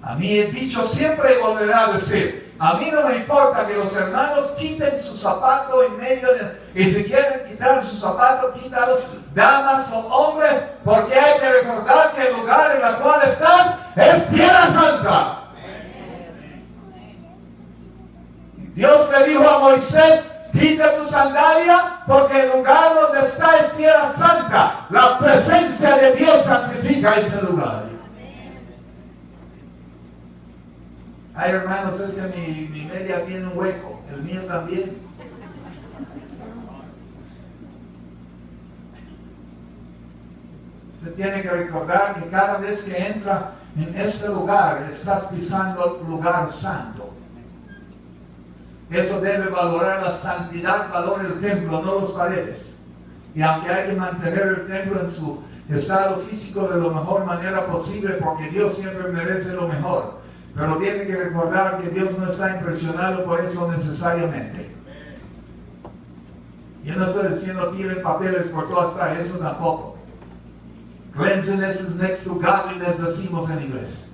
A mí he dicho siempre y volveré a decir, a mí no me importa que los hermanos quiten su zapato en medio de... Y si quieren quitar su zapato, quítalos, damas o hombres, porque hay que recordar que el lugar en el cual estás es tierra santa. Dios le dijo a Moisés, quita tu sandalia, porque el lugar donde está es tierra santa. La presencia de Dios santifica ese lugar. Ay, hermanos, es que mi media tiene un hueco, el mío también. Usted tiene que recordar que cada vez que entra en este lugar, estás pisando el lugar santo. Eso debe valorar la santidad, valora el templo, no las paredes. Y aunque hay que mantener el templo en su estado físico de la mejor manera posible, porque Dios siempre merece lo mejor. Pero tiene que recordar que Dios no está impresionado por eso necesariamente. Yo no estoy diciendo tiren papeles por todas partes, eso tampoco. Cleanliness is next to godliness, decimos en inglés.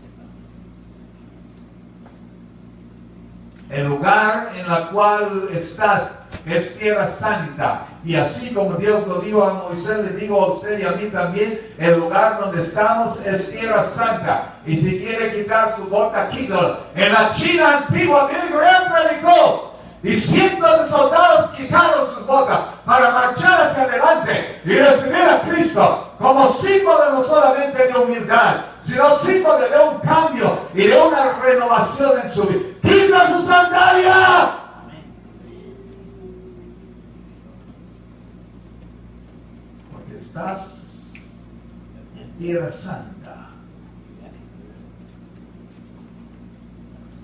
El lugar en el cual estás es tierra santa. Y así como Dios lo dijo a Moisés, le digo a usted y a mí también, el lugar donde estamos es tierra santa. Y si quiere quitar su bota, quítalo. En la China antigua, Billy Graham predicó. Y cientos de soldados quitaron sus botas para marchar hacia adelante y recibir a Cristo como símbolo no solamente de humildad, sino símbolo de un cambio y de una renovación en su vida. ¡Quita su sandalia! Porque estás en tierra santa.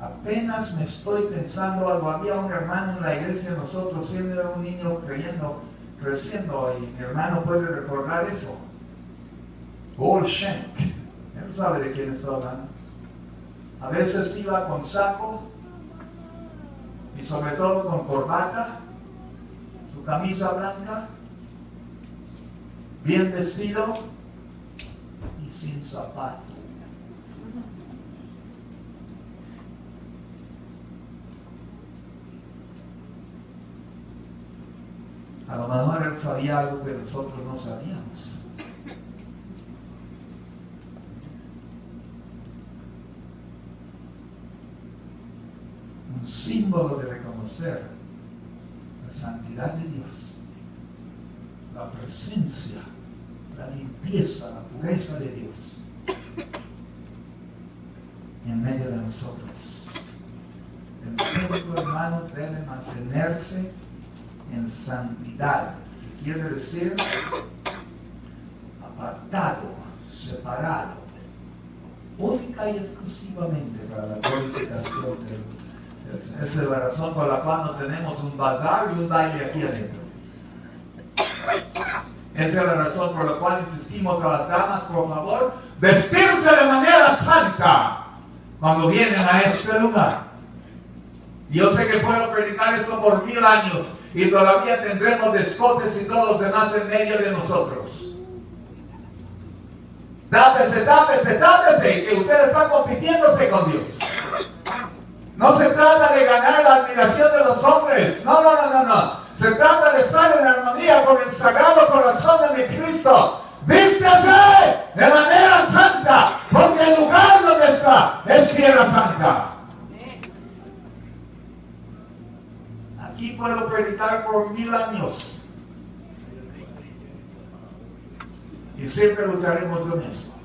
Apenas me estoy pensando algo. Había un hermano en la iglesia de nosotros, siendo un niño creciendo, y mi hermano puede recordar eso. Paul Schenk. Él sabe de quién está hablando. A veces iba con saco y sobre todo con corbata, su camisa blanca, bien vestido y sin zapato. A lo mejor él sabía algo que nosotros no sabíamos. Un símbolo de reconocer la santidad de Dios, la presencia, la limpieza, la pureza de Dios en medio de nosotros. El templo, hermanos, debe mantenerse en santidad. quiere decir apartado, separado, única y exclusivamente para la glorificación del Señor. Esa es la razón por la cual no tenemos un bazar y un baile aquí adentro. Esa es la razón por la cual insistimos a las damas, por favor, vestirse de manera santa cuando vienen a este lugar. Yo sé que puedo predicar esto por 1000 años y todavía tendremos descotes y todos los demás en medio de nosotros. Tápese, tápese, tápese, que usted está compitiéndose con Dios. No se trata de ganar la admiración de los hombres. No, no, no, no, no. Se trata de estar en armonía con el Sagrado Corazón de mi Cristo. Vístase de manera santa, porque el lugar donde está es tierra santa. Aquí puedo predicar por 1000 años. Y siempre lucharemos con eso.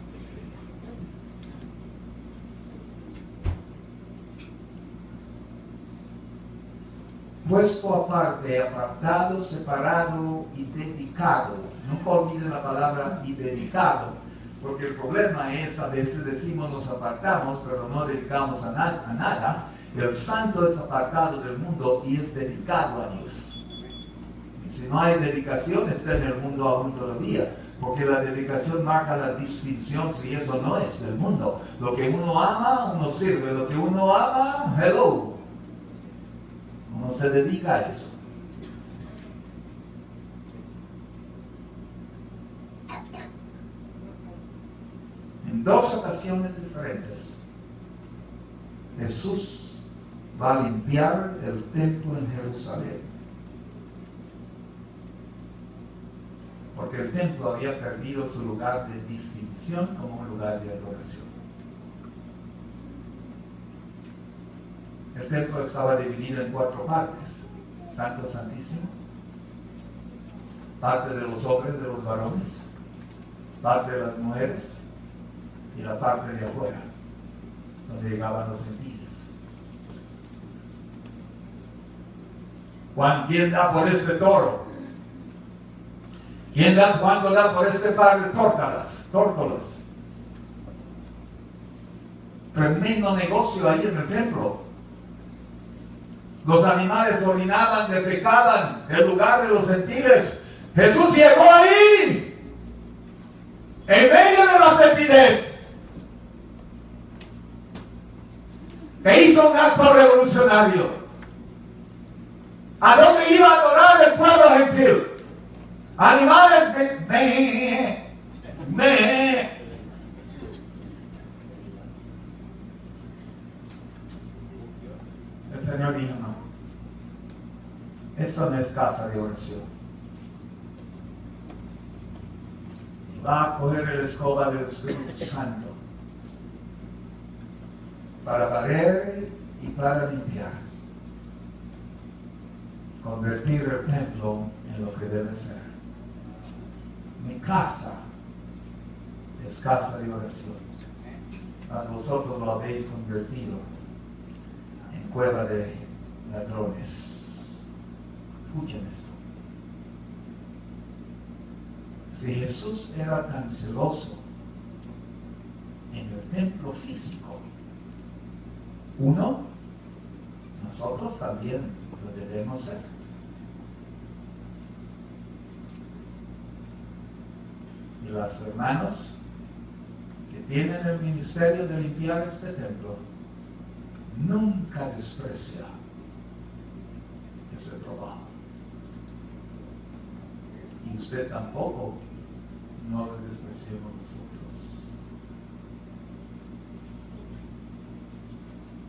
Puesto aparte, apartado, separado y dedicado. Nunca olviden la palabra y dedicado, porque el problema es, a veces decimos nos apartamos, pero no dedicamos a nada. El santo es apartado del mundo y es dedicado a Dios. Y si no hay dedicación, está en el mundo aún todavía, porque la dedicación marca la distinción si eso no es del mundo. Lo que uno ama, uno sirve. Lo que uno ama, hello. Uno se dedica a eso. En 2 ocasiones diferentes, Jesús va a limpiar el templo en Jerusalén. Porque el templo había perdido su lugar de distinción como un lugar de adoración. El templo estaba dividido en 4 partes. Santo, Santísimo, parte de los hombres, de los varones, parte de las mujeres y la parte de afuera, donde llegaban los gentiles. ¿Quién da por este toro? ¿Cuánto da por este par de tórtolas? Tremendo negocio ahí en el templo. Los animales orinaban, defecaban en lugar de los gentiles. Jesús llegó ahí, en medio de la fetidez, e hizo un acto revolucionario. ¿A dónde iba a adorar el pueblo gentil? Animales de El Señor dijo, no, esta no es casa de oración. Va a coger el escoba del Espíritu Santo para barrer y para limpiar, convertir el templo en lo que debe ser. Mi casa es casa de oración, mas vosotros lo habéis convertido en cueva de ladrones. Escuchen esto. Si Jesús era tan celoso en el templo físico, nosotros también lo debemos ser. Y los hermanos que tienen el ministerio de limpiar este templo nunca desprecia ese trabajo. Y usted tampoco, no lo despreciemos nosotros.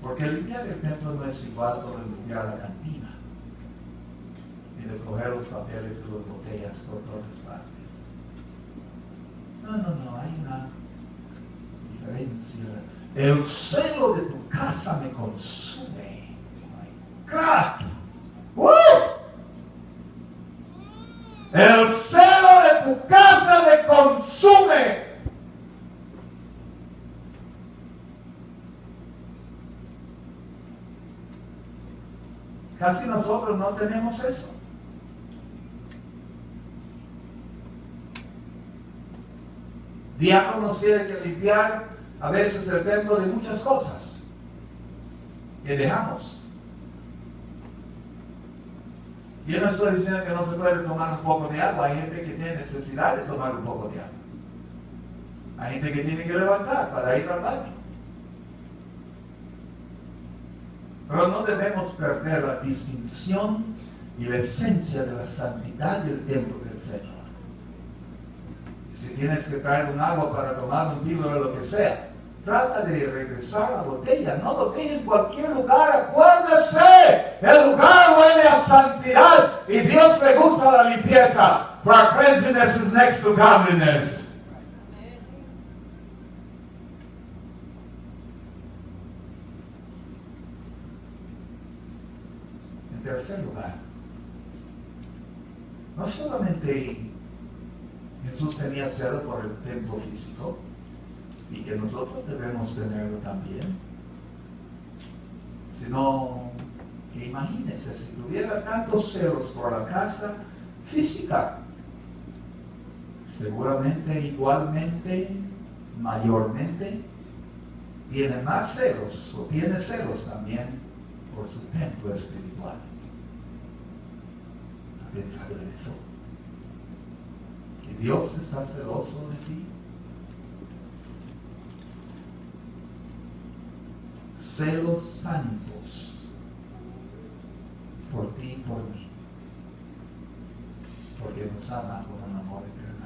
Porque limpiar el templo no es igual que limpiar la cantina y de coger los papeles y las botellas por todas partes. No, hay una diferencia. El celo de tu casa me consume. My God. El celo de tu casa me consume. Casi nosotros no tenemos eso. Diáconos tienen que limpiar a veces el templo de muchas cosas que dejamos. Yo no estoy diciendo que no se puede tomar un poco de agua. Hay gente que tiene necesidad de tomar un poco de agua. Hay gente que tiene que levantar para ir al baño. Pero no debemos perder la distinción y la esencia de la santidad del templo del Señor. Y si tienes que traer un agua para tomar un vino o lo que sea, trata de regresar a la botella, no botella en cualquier lugar. Acuérdese, el lugar huele a santidad y Dios le gusta la limpieza. For cleanliness is next to godliness. En tercer lugar, no solamente Jesús tenía celo por el templo físico, y que nosotros debemos tenerlo también, sino que imagínense, si tuviera tantos celos por la casa física, seguramente igualmente, mayormente, tiene más celos, o tiene celos también por su templo espiritual. ¿Ha pensado en eso? Que Dios está celoso de ti. Celos santos por ti y por mí, porque nos ama con un amor eterno.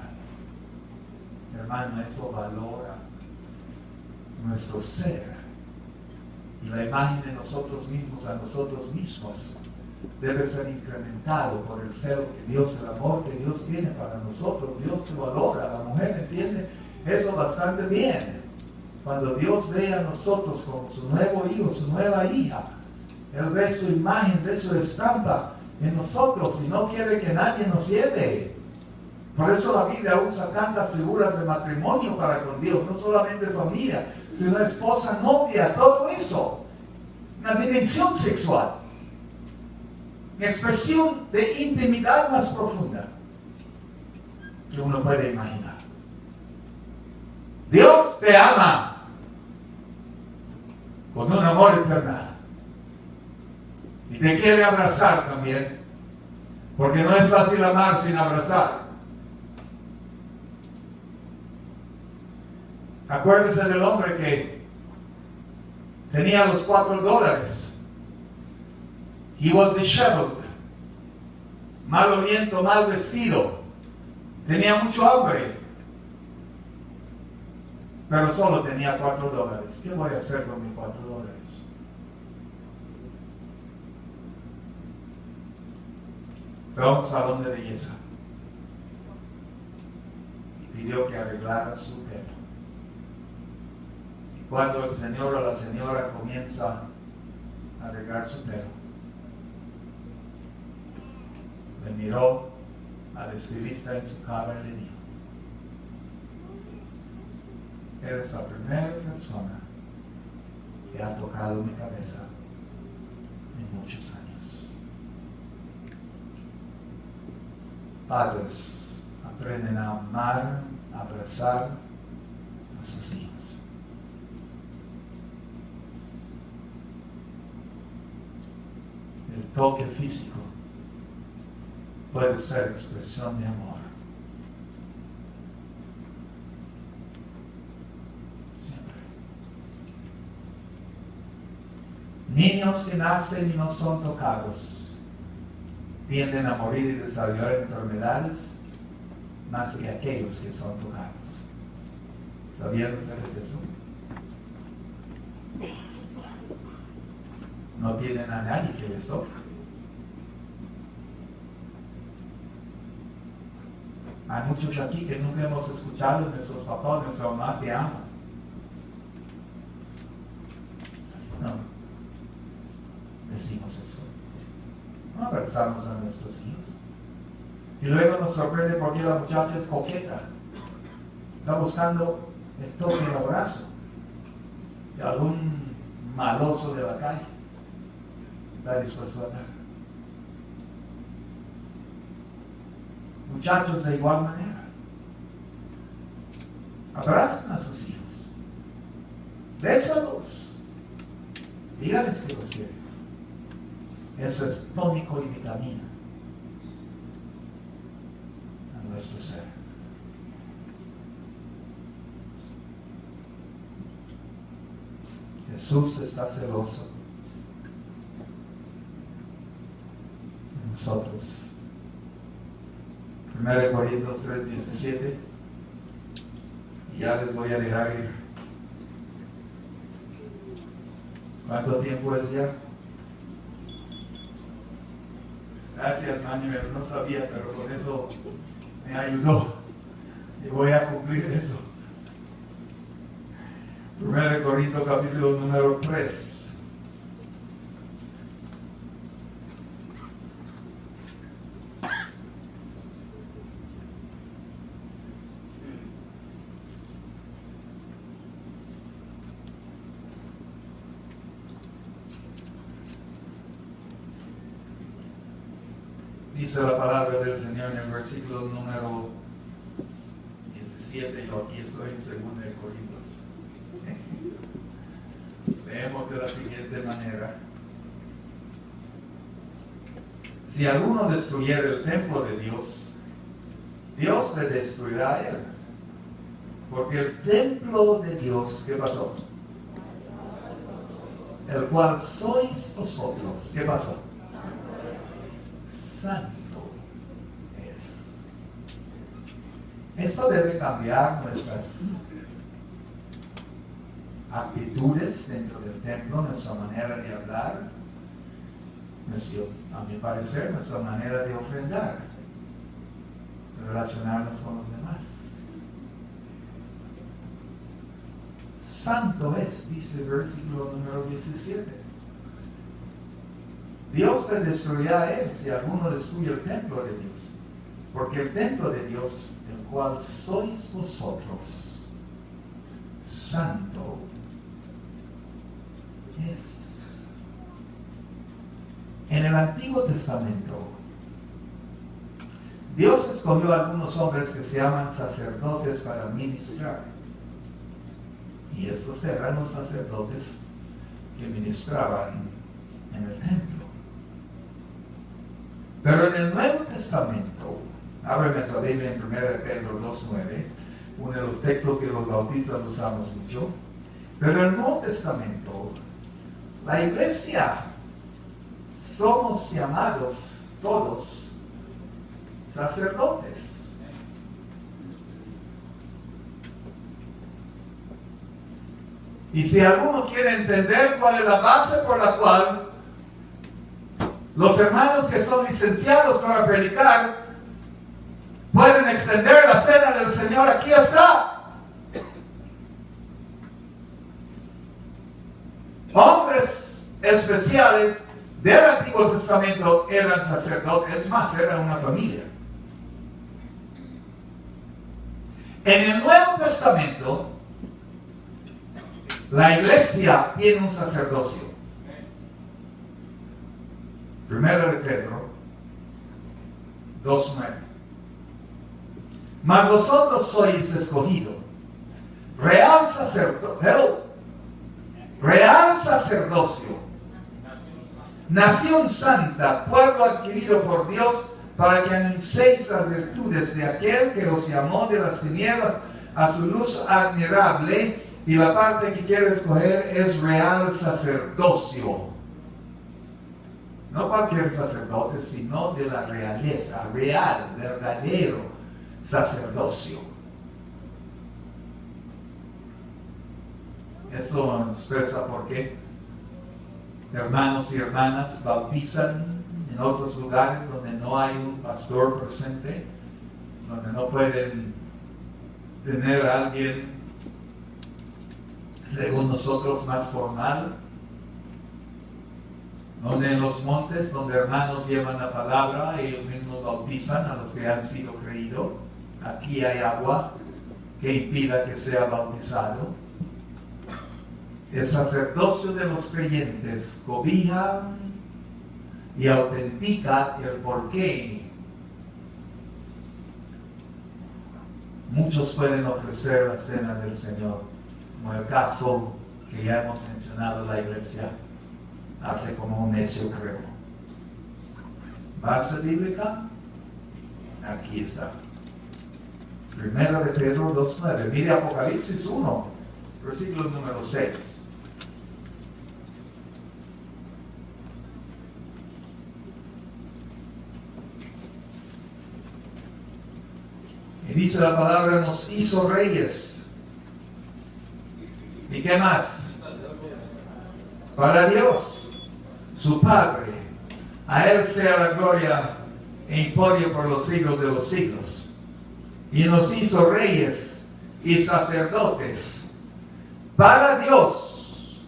Hermano, eso valora nuestro ser y la imagen de nosotros mismos a nosotros mismos debe ser incrementado por el celo que Dios, el amor que Dios tiene para nosotros. Dios te valora, la mujer entiende eso bastante bien. Cuando Dios ve a nosotros como su nuevo hijo, su nueva hija, Él ve su imagen, ve su estampa en nosotros y no quiere que nadie nos lleve. Por eso la Biblia usa tantas figuras de matrimonio para con Dios, no solamente familia, sino esposa, novia, todo eso. Una dimensión sexual, una expresión de intimidad más profunda que uno puede imaginar. Dios te ama con un amor eterno y te quiere abrazar también, porque no es fácil amar sin abrazar. Acuérdese del hombre que tenía los $4. He was disheveled, mal oliento, mal vestido, tenía mucho hambre, pero solo tenía $4. ¿Qué voy a hacer con mis $4? Fue a un salón de belleza y pidió que arreglara su pelo. Y cuando el señor o la señora comienza a arreglar su pelo, le miró al estilista en su cara y le dijo: eres la primera persona que ha tocado mi cabeza en muchos años. Padres aprenden a amar, a abrazar a sus hijos. El toque físico puede ser expresión de amor. Niños que nacen y no son tocados tienden a morir y desarrollar enfermedades más que aquellos que son tocados. ¿Sabían ustedes eso? No tienen a nadie que les toque. Hay muchos aquí que nunca hemos escuchado de nuestros papás, nuestra mamá te ama. No decimos eso. No abrazamos a nuestros hijos. Y luego nos sorprende porque la muchacha es coqueta. Está buscando el toque del abrazo de algún maloso de la calle. Está dispuesto a dar. Muchachos de igual manera. Abracen a sus hijos. Bésalos. Díganles que los quieren. Eso es tónico y vitamina a nuestro ser. Jesús está celoso de nosotros. 1 Corintios 3:17. Y ya les voy a dejar ir. ¿Cuánto tiempo es ya? Gracias, Manuel. No sabía, pero con eso me ayudó. Y voy a cumplir eso. 1 Corintios capítulo número 3. Dice la palabra del Señor en el versículo número 17. Yo aquí estoy en 2 Corintios. Leemos de la siguiente manera: si alguno destruyera el templo de Dios, Dios le destruirá a él. Porque el templo de Dios, ¿qué pasó? El cual sois vosotros. ¿Qué pasó? Santo es. Esto debe cambiar nuestras actitudes dentro del templo, nuestra manera de hablar, a mi parecer, nuestra manera de ofrendar, de relacionarnos con los demás. Santo es, dice el versículo número 17. Dios le destruirá a él si alguno destruye el templo de Dios. Porque el templo de Dios, el cual sois vosotros, santo es. En el Antiguo Testamento, Dios escogió a algunos hombres que se llaman sacerdotes para ministrar. Y estos eran los sacerdotes que ministraban en el templo. Pero en el Nuevo Testamento, ábreme esa Biblia en 1 Pedro 2:9, uno de los textos que los bautistas usamos mucho. Pero en el Nuevo Testamento, la iglesia, somos llamados todos sacerdotes. Y si alguno quiere entender cuál es la base por la cual los hermanos que son licenciados para predicar pueden extender la cena del Señor, aquí está. Hombres especiales del Antiguo Testamento eran sacerdotes, es más, eran una familia. En el Nuevo Testamento, la iglesia tiene un sacerdocio. Primero de Pedro 2:9. Mas vosotros sois escogido, real sacerdocio, nación santa, pueblo adquirido por Dios, para que anunciéis las virtudes de aquel que os llamó de las tinieblas a su luz admirable. Y la parte que quiero escoger es real sacerdocio. No cualquier sacerdote, sino de la realeza, real, verdadero sacerdocio. Eso expresa por qué hermanos y hermanas bautizan en otros lugares donde no hay un pastor presente, donde no pueden tener a alguien, según nosotros, más formal, donde en los montes, donde hermanos llevan la palabra, ellos mismos bautizan a los que han sido creídos. Aquí hay agua que impida que sea bautizado. El sacerdocio de los creyentes cobija y autentica el porqué muchos pueden ofrecer la cena del Señor, como el caso que ya hemos mencionado en la iglesia hace como un necio, creo. Base bíblica, aquí está. Primera de Pedro 2:9. Mire Apocalipsis 1, versículo número 6. Y dice la palabra, nos hizo reyes. ¿Y qué más? Para Dios, su Padre. A Él sea la gloria e imperio por los siglos de los siglos. Y nos hizo reyes y sacerdotes para Dios.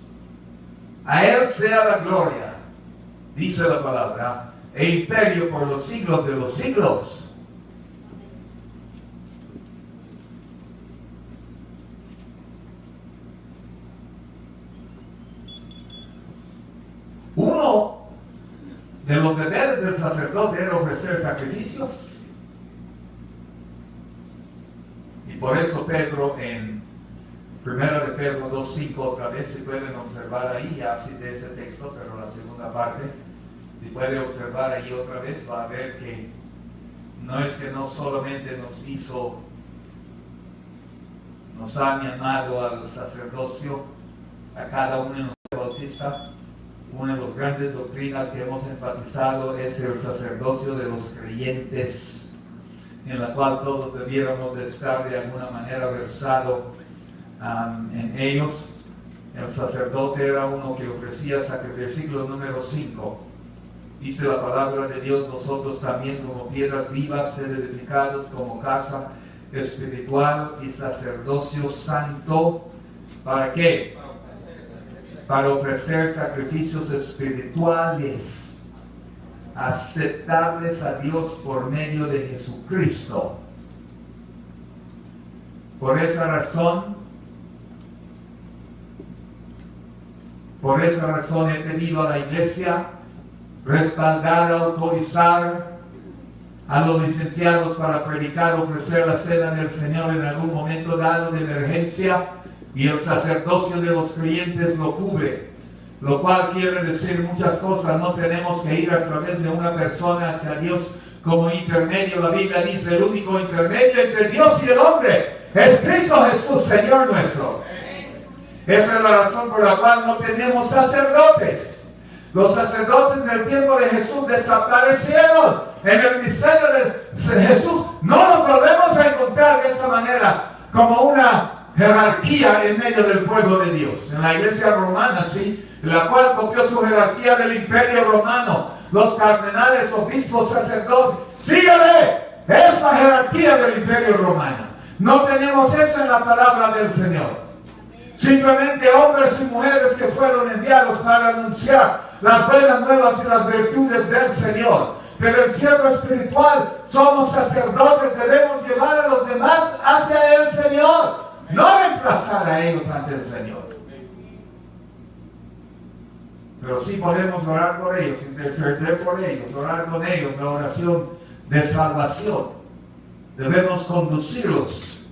A Él sea la gloria, dice la palabra, e imperio por los siglos de los siglos. Uno de los deberes del sacerdote era ofrecer sacrificios. Y por eso Pedro en 1 de Pedro 2:5, otra vez, si pueden observar ahí, ya cité ese texto, pero la segunda parte, si puede observar ahí otra vez, va a ver que no es que no solamente nos ha llamado al sacerdocio, a cada uno de los bautistas. Una de las grandes doctrinas que hemos enfatizado es el sacerdocio de los creyentes, en la cual todos debiéramos de estar de alguna manera versados en ellos. El sacerdote era uno que ofrecía sacrificio. Versículo número 5. Dice la palabra de Dios, nosotros también como piedras vivas, ser edificados como casa espiritual y sacerdocio santo. ¿Para qué? Para ofrecer sacrificios espirituales aceptables a Dios por medio de Jesucristo. Por esa razón he pedido a la iglesia respaldar, autorizar a los licenciados para predicar, ofrecer la cena del Señor en algún momento dado de emergencia. Y el sacerdocio de los creyentes lo cubre, lo cual quiere decir muchas cosas. No tenemos que ir a través de una persona hacia Dios como intermedio. La Biblia dice, el único intermedio entre Dios y el hombre es Cristo Jesús, Señor nuestro. Esa es la razón por la cual no tenemos sacerdotes. Los sacerdotes del tiempo de Jesús desaparecieron. En el misterio de Jesús no los volvemos a encontrar de esa manera, como una jerarquía en medio del pueblo de Dios. En la iglesia romana, sí, la cual copió su jerarquía del imperio romano, los cardenales, obispos, sacerdotes. Síguele esa jerarquía del imperio romano. No tenemos eso en la palabra del Señor. Simplemente hombres y mujeres que fueron enviados para anunciar las buenas nuevas y las virtudes del Señor. Pero en cierto espiritual somos sacerdotes, debemos llevar a los demás hacia el Señor. No reemplazar a ellos ante el Señor. Pero sí podemos orar por ellos, interceder por ellos, orar con ellos, la oración de salvación. Debemos conducirlos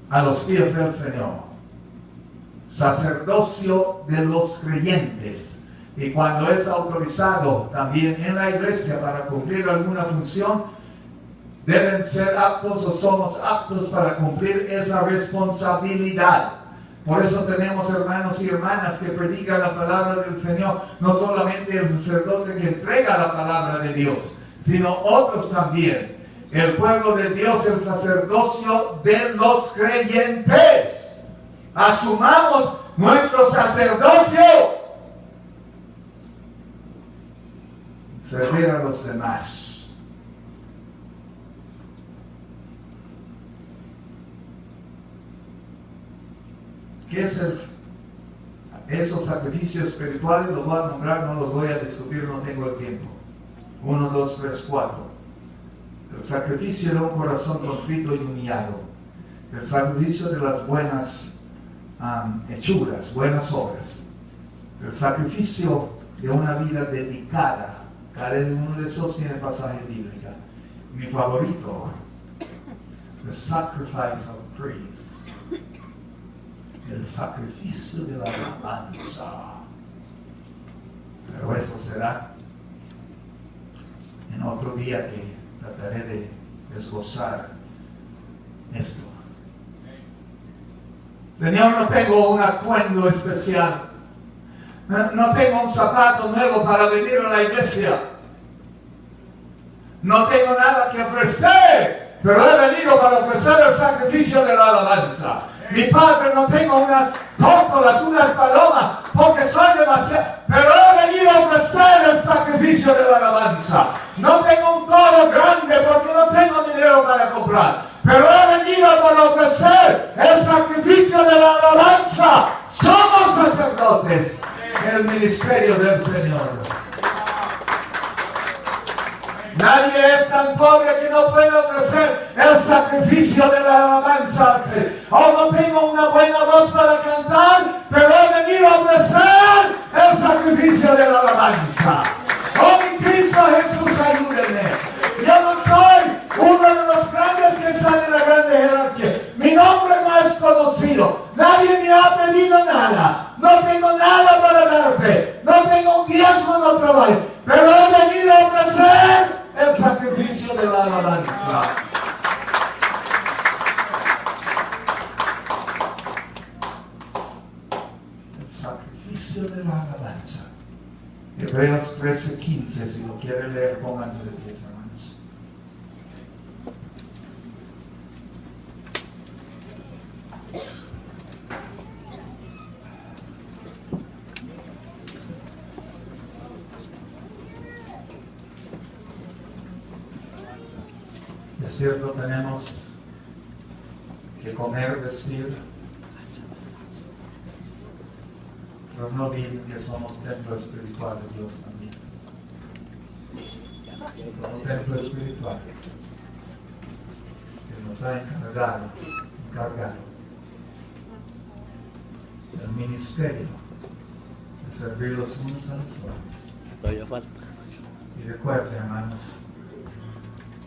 a los pies del Señor. Sacerdocio de los creyentes. Y cuando es autorizado también en la iglesia para cumplir alguna función, deben ser aptos o somos aptos para cumplir esa responsabilidad. Por eso tenemos hermanos y hermanas que predican la palabra del Señor, no solamente el sacerdote que entrega la palabra de Dios, sino otros también. El pueblo de Dios, el sacerdocio de los creyentes. Asumamos nuestro sacerdocio. Servir a los demás. ¿Qué es esos sacrificios espirituales? Los voy a nombrar, no los voy a discutir, no tengo el tiempo. 1, 2, 3, 4. El sacrificio de un corazón contrito y humillado. El sacrificio de las buenas hechuras, buenas obras. El sacrificio de una vida dedicada. Cada uno de esos tiene pasaje bíblico. Mi favorito, The sacrifice of praise. El sacrificio de la alabanza. Pero eso será en otro día que trataré de desglosar esto. Señor, no tengo un atuendo especial. No tengo un zapato nuevo para venir a la iglesia. No tengo nada que ofrecer, pero he venido para ofrecer el sacrificio de la alabanza. Mi Padre, no tengo unas tómbolas, unas palomas, porque soy demasiado, pero he venido a ofrecer el sacrificio de la alabanza. No tengo un toro grande porque no tengo dinero para comprar, pero he venido para ofrecer el sacrificio de la alabanza. Somos sacerdotes en el ministerio del Señor. Nadie es tan pobre que no puede ofrecer el sacrificio de la alabanza. No tengo una buena voz para cantar, pero he venido a ofrecer el sacrificio de la alabanza. Mi Cristo Jesús, ayúdenme. Yo no soy uno de los grandes que están en la grande jerarquía. Mi nombre no es conocido. Nadie me ha pedido nada. No tengo nada para darte. No tengo un diezmo, no trabajo. Pero he venido a ofrecer el sacrificio de la alabanza. El sacrificio de la alabanza. Hebreos 13:15, si lo quiere leer, pónganse de pie, hermanos. Es cierto, tenemos que comer, vestir, pero no olviden que somos templo espiritual de Dios también. Como templo espiritual que nos ha encargado el ministerio de servir los unos a los otros. Todavía falta. Y recuerden, hermanos,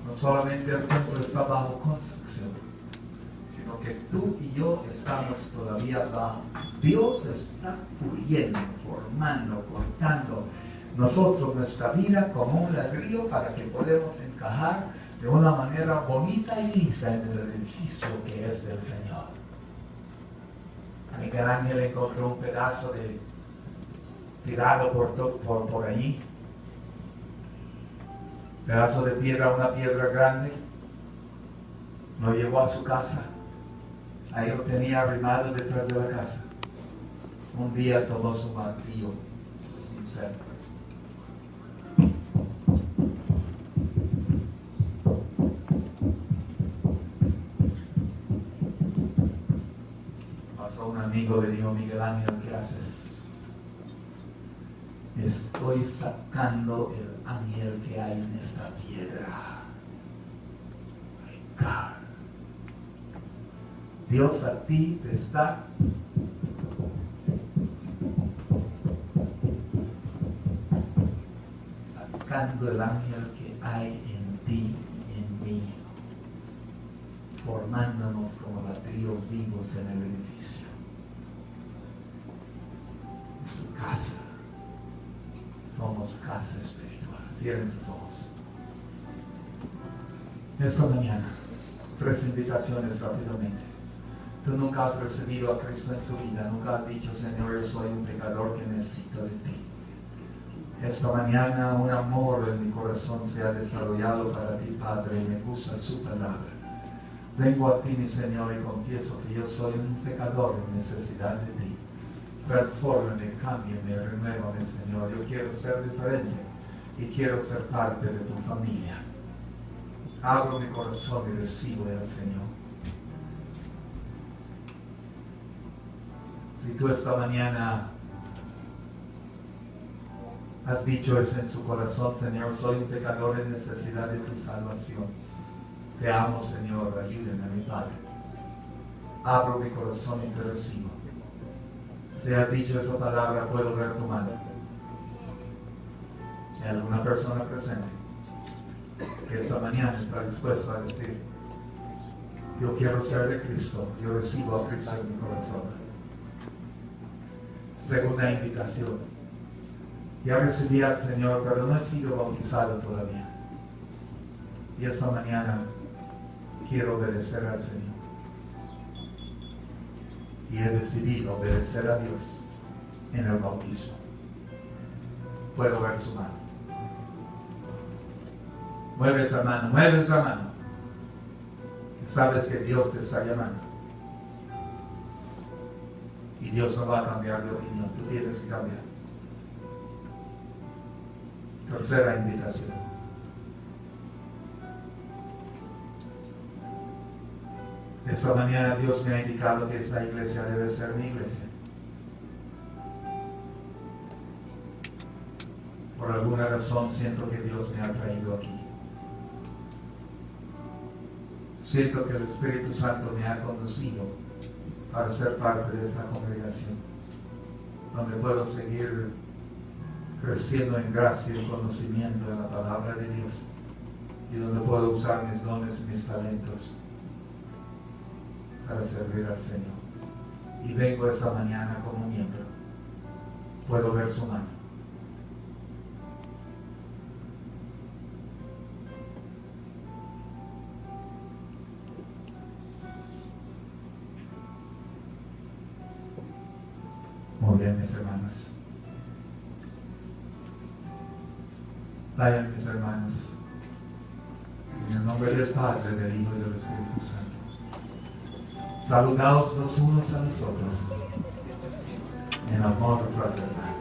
no solamente el templo está bajo construcción, sino que tú y yo estamos todavía bajo. Dios está puliendo, formando, cortando nosotros nuestra vida como un ladrillo para que podamos encajar de una manera bonita y lisa en el edificio que es del Señor. Miguel Ángel encontró un pedazo de tirado por allí. Pedazo de piedra, una piedra grande, lo llevó a su casa. Ahí lo tenía arrimado detrás de la casa. Un día tomó su martillo, su cincel. Pasó un amigo, le dijo: Miguel Ángel, ¿qué haces? Estoy sacando el ángel que hay en esta piedra. Dios a ti te está sacando el ángel que hay en ti y en mí, formándonos como ladrillos vivos en el edificio, en su casa. Somos casa espiritual. Cierren sus ojos. Esta mañana, 3 invitaciones rápidamente. Tú nunca has recibido a Cristo en su vida. Nunca has dicho: Señor, yo soy un pecador que necesito de ti. Esta mañana un amor en mi corazón se ha desarrollado para ti, Padre, y me gusta su palabra. Vengo a ti, mi Señor, y confieso que yo soy un pecador en necesidad de ti. Transfórmame, cámbiame, renuévame, Señor. Yo quiero ser diferente y quiero ser parte de tu familia. Abro mi corazón y recibo del Señor. Si tú esta mañana has dicho eso en su corazón: Señor, soy un pecador en necesidad de tu salvación. Te amo, Señor, ayúdame, mi Padre. Abro mi corazón y te recibo. Si has dicho esa palabra, puedo ver tu mano. ¿Hay alguna persona presente que esta mañana está dispuesta a decir: Yo quiero ser de Cristo. Yo recibo a Cristo en mi corazón. Segunda invitación. Ya recibí al Señor, pero no he sido bautizado todavía. Y esta mañana quiero obedecer al Señor. Y he decidido obedecer a Dios en el bautismo. Puedo ver su mano. Mueve esa mano, mueve esa mano. Sabes que Dios te está llamando. Y Dios no va a cambiar de opinión. Tú tienes que cambiar. Tercera invitación. Esta mañana Dios me ha indicado que esta iglesia debe ser mi iglesia. Por alguna razón siento que Dios me ha traído aquí. Siento que el Espíritu Santo me ha conducido para ser parte de esta congregación, donde puedo seguir creciendo en gracia y en conocimiento de la palabra de Dios, y donde puedo usar mis dones y mis talentos para servir al Señor. Y vengo esta mañana como miembro. Puedo ver su mano. Muy bien, mis hermanas. Vayan, mis hermanos. En el nombre del Padre, del Hijo y del Espíritu Santo. Saludaos los unos a los otros en amor fraternal.